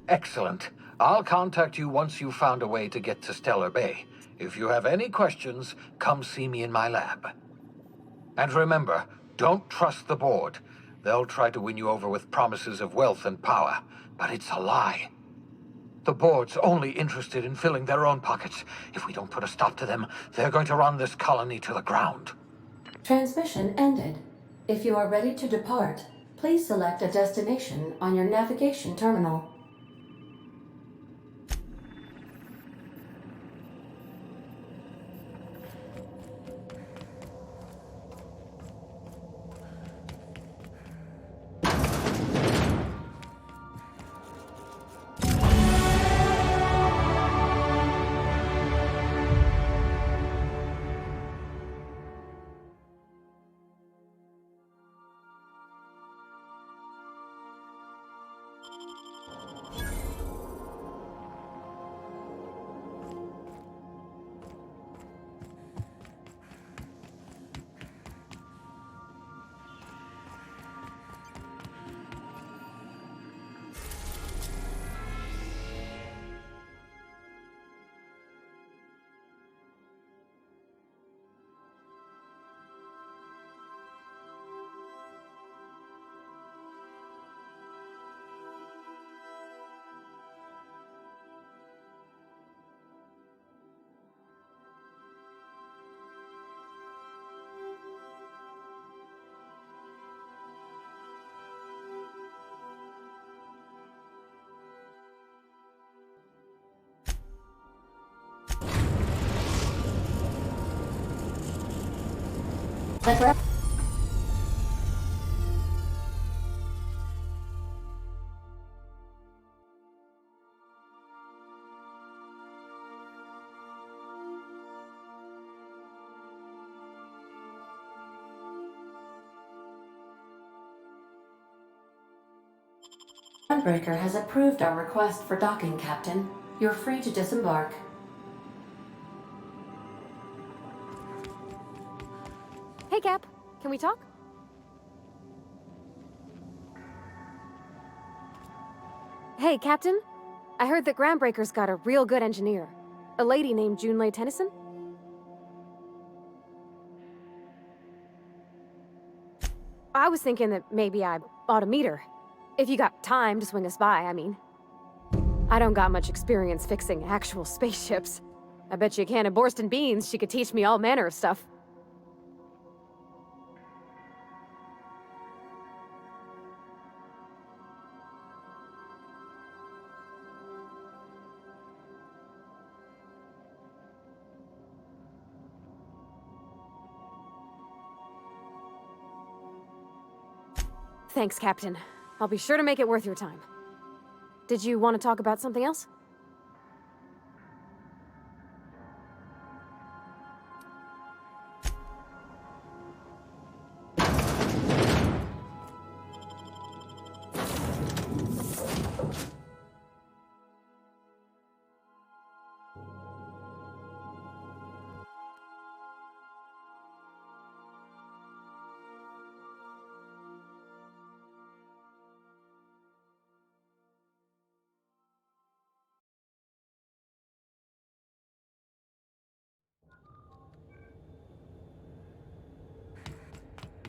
Excellent. I'll contact you once you've found a way to get to Stellar Bay. If you have any questions, come see me in my lab. And remember, don't trust the board. They'll try to win you over with promises of wealth and power, but it's a lie. The board's only interested in filling their own pockets. If we don't put a stop to them, they're going to run this colony to the ground. Transmission ended. If you are ready to depart, please select a destination on your navigation terminal. The Groundbreaker has approved our request for docking, Captain. You're free to disembark. Hey, Cap. Can we talk? Hey, Captain. I heard that Groundbreaker's got a real good engineer. A lady named Junlei Tennyson? I was thinking that maybe I ought to meet her. If you got time to swing us by, I mean. I don't got much experience fixing actual spaceships. I bet you a can of Borston beans she could teach me all manner of stuff. Thanks, Captain. I'll be sure to make it worth your time. Did you want to talk about something else?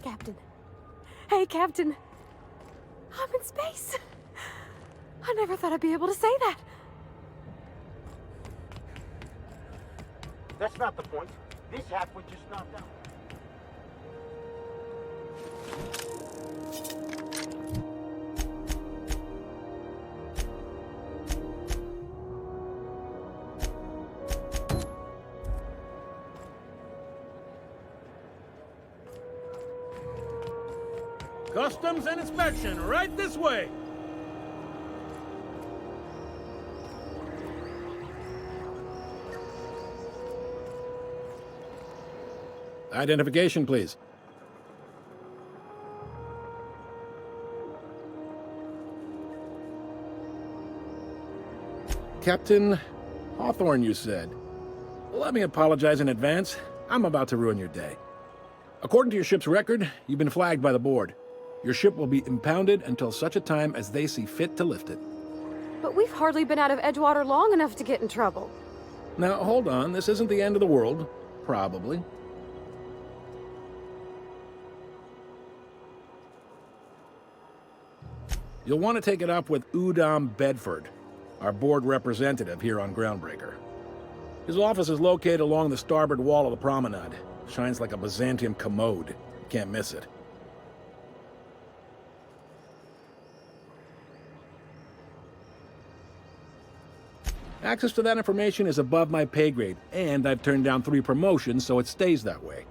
Captain. Hey, Captain. I'm in space. I never thought I'd be able to say that. That's not the point. This half was just knocked out. Customs and inspection, right this way. Identification, please. Captain Hawthorne, you said. Let me apologize in advance. I'm about to ruin your day. According to your ship's record, you've been flagged by the board. Your ship will be impounded until such a time as they see fit to lift it. But we've hardly been out of Edgewater long enough to get in trouble. Now, hold on. This isn't the end of the world. Probably. You'll want to take it up with Udom Bedford, our board representative here on Groundbreaker. His office is located along the starboard wall of the promenade. Shines like a Byzantium commode. You can't miss it. Access to that information is above my pay grade, and I've turned down 3 promotions, so it stays that way.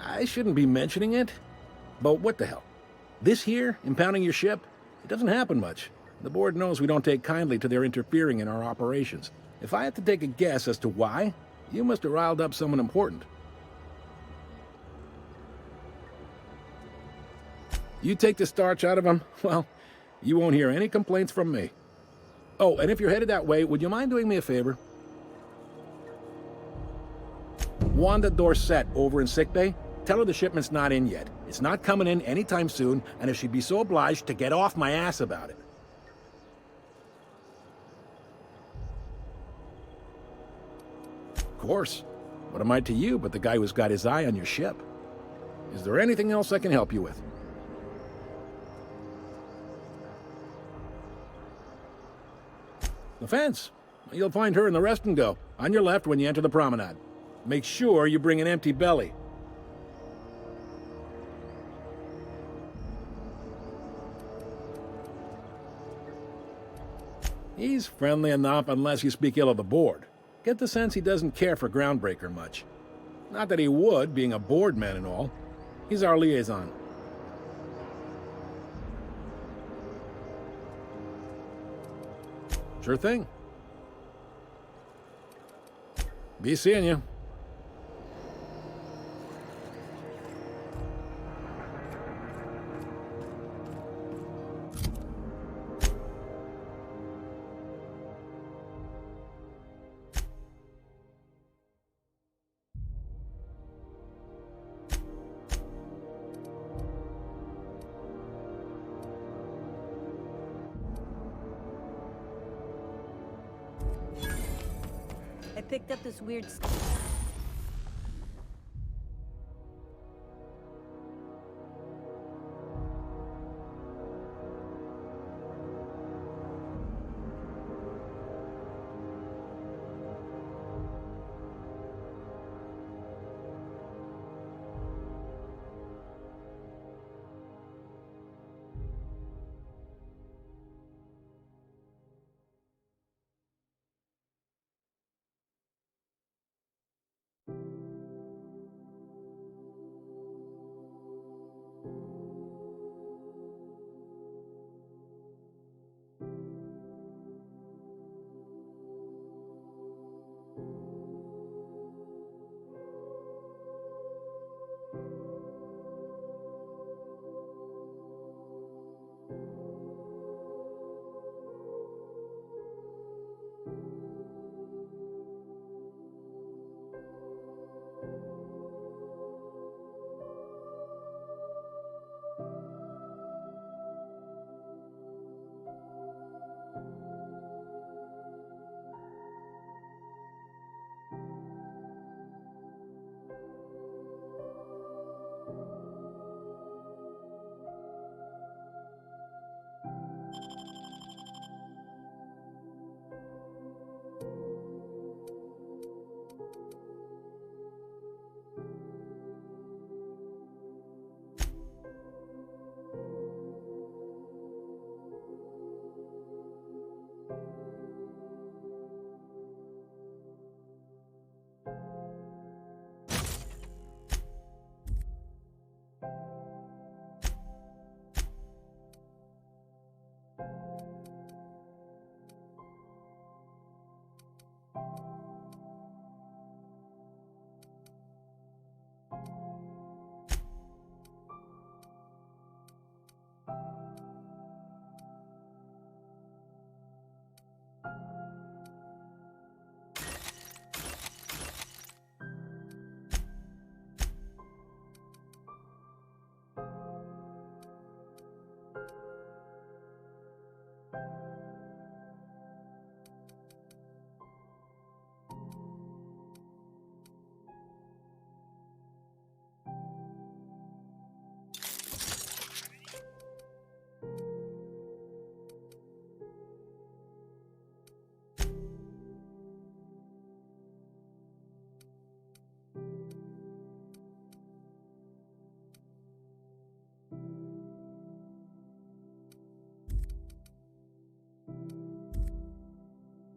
I shouldn't be mentioning it, but what the hell? This here, impounding your ship, it doesn't happen much. The board knows we don't take kindly to their interfering in our operations. If I had to take a guess as to why, you must have riled up someone important. You take the starch out of them, well, you won't hear any complaints from me. Oh, and if you're headed that way, would you mind doing me a favor? Wanda Dorset over in sickbay, tell her the shipment's not in yet. It's not coming in anytime soon, and if she'd be so obliged to get off my ass about it. Of course. What am I to you but the guy who's got his eye on your ship? Is there anything else I can help you with? The fence. You'll find her in the rest and go, on your left when you enter the promenade. Make sure you bring an empty belly. He's friendly enough unless you speak ill of the board. Get the sense he doesn't care for Groundbreaker much. Not that he would, being a board man and all. He's our liaison. Sure thing. Be seeing you. I picked up this weird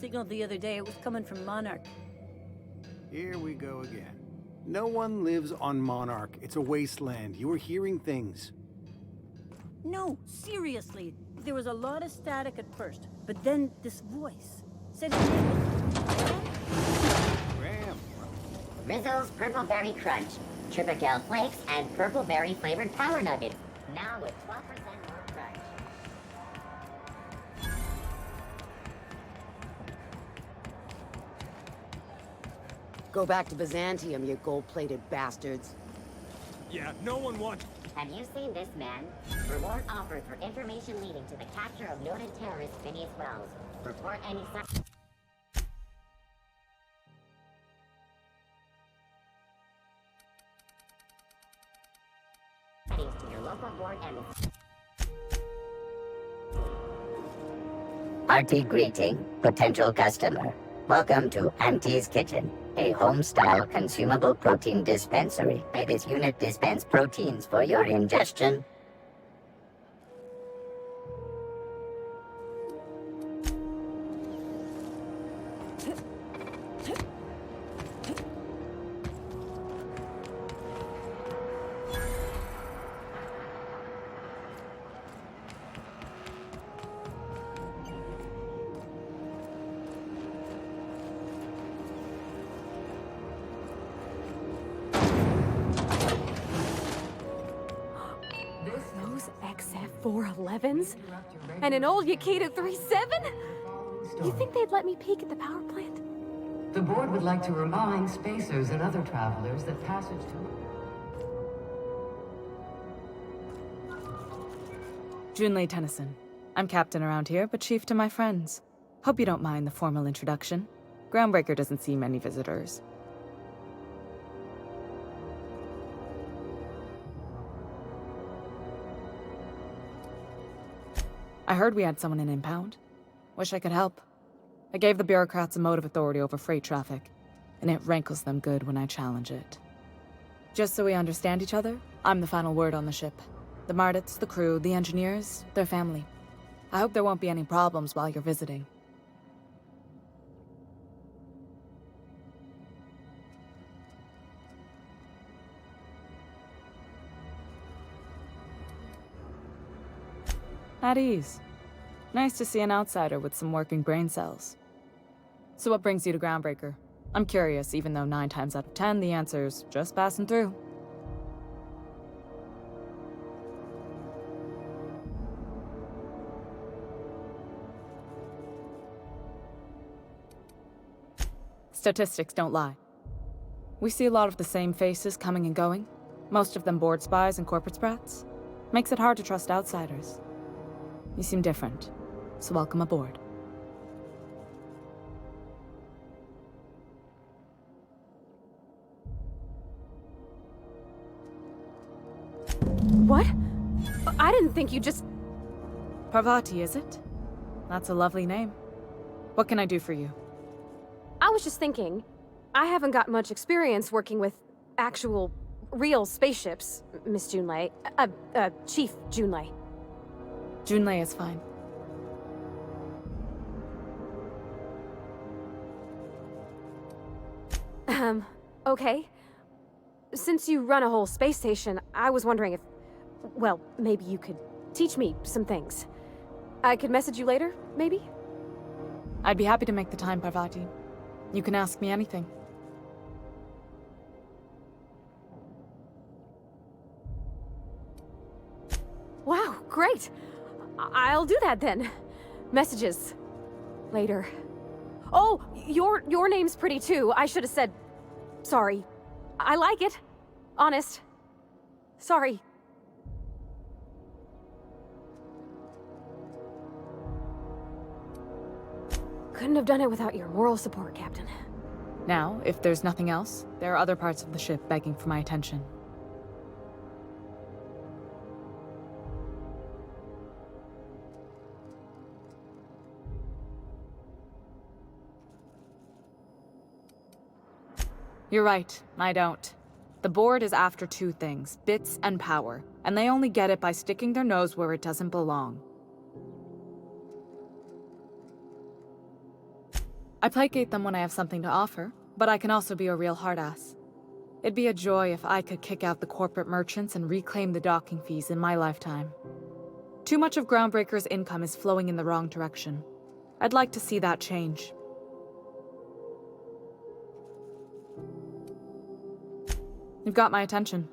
signal the other day. It was coming from Monarch. Here we go again. No one lives on Monarch. It's a wasteland. You were hearing things. No, seriously. There was a lot of static at first, but then this voice said his name was... Graham. Rizzle's Purple Berry Crunch, Triple Flakes, and Purple Berry flavored Power Nuggets. Now with 12% more crunch. Go back to Byzantium, you gold-plated bastards. Yeah, no one wants... Have you seen this man? Reward offered for information leading to the capture of noted terrorist Phineas Wells. Report any sightings to your local board embassy. Hearty greeting, potential customer. Welcome to Auntie's Kitchen, a home-style consumable protein dispensary. May this unit dispense proteins for your ingestion. Those XF411s? And an old Yakita 37? You think they'd let me peek at the power plant? The board would like to remind spacers and other travelers that passage to... Junlei Tennyson. I'm captain around here, but chief to my friends. Hope you don't mind the formal introduction. Groundbreaker doesn't see many visitors. I heard we had someone in impound. Wish I could help. I gave the bureaucrats a motive authority over freight traffic, and it rankles them good when I challenge it. Just so we understand each other, I'm the final word on the ship. The Mardits, the crew, the engineers, their family. I hope there won't be any problems while you're visiting. At ease. Nice to see an outsider with some working brain cells. So what brings you to Groundbreaker? I'm curious, even though 9 times out of 10 the answer's just passing through. Statistics don't lie. We see a lot of the same faces coming and going, most of them board spies and corporate sprats. Makes it hard to trust outsiders. You seem different, so welcome aboard. What? I didn't think you just... Parvati, is it? That's a lovely name. What can I do for you? I was just thinking, I haven't got much experience working with actual, real spaceships, Miss Junlei. Chief Junlei. Junlei is fine. Okay. Since you run a whole space station, I was wondering if... Well, maybe you could teach me some things. I could message you later, maybe? I'd be happy to make the time, Parvati. You can ask me anything. Wow, great! I'll do that then. Messages. Later. Oh, your name's pretty too. I should have said... Sorry. I like it. Honest. Sorry. Couldn't have done it without your moral support, Captain. Now, if there's nothing else, there are other parts of the ship begging for my attention. You're right, I don't. The board is after 2 things, bits and power, and they only get it by sticking their nose where it doesn't belong. I placate them when I have something to offer, but I can also be a real hard-ass. It'd be a joy if I could kick out the corporate merchants and reclaim the docking fees in my lifetime. Too much of Groundbreaker's income is flowing in the wrong direction. I'd like to see that change. You've got my attention.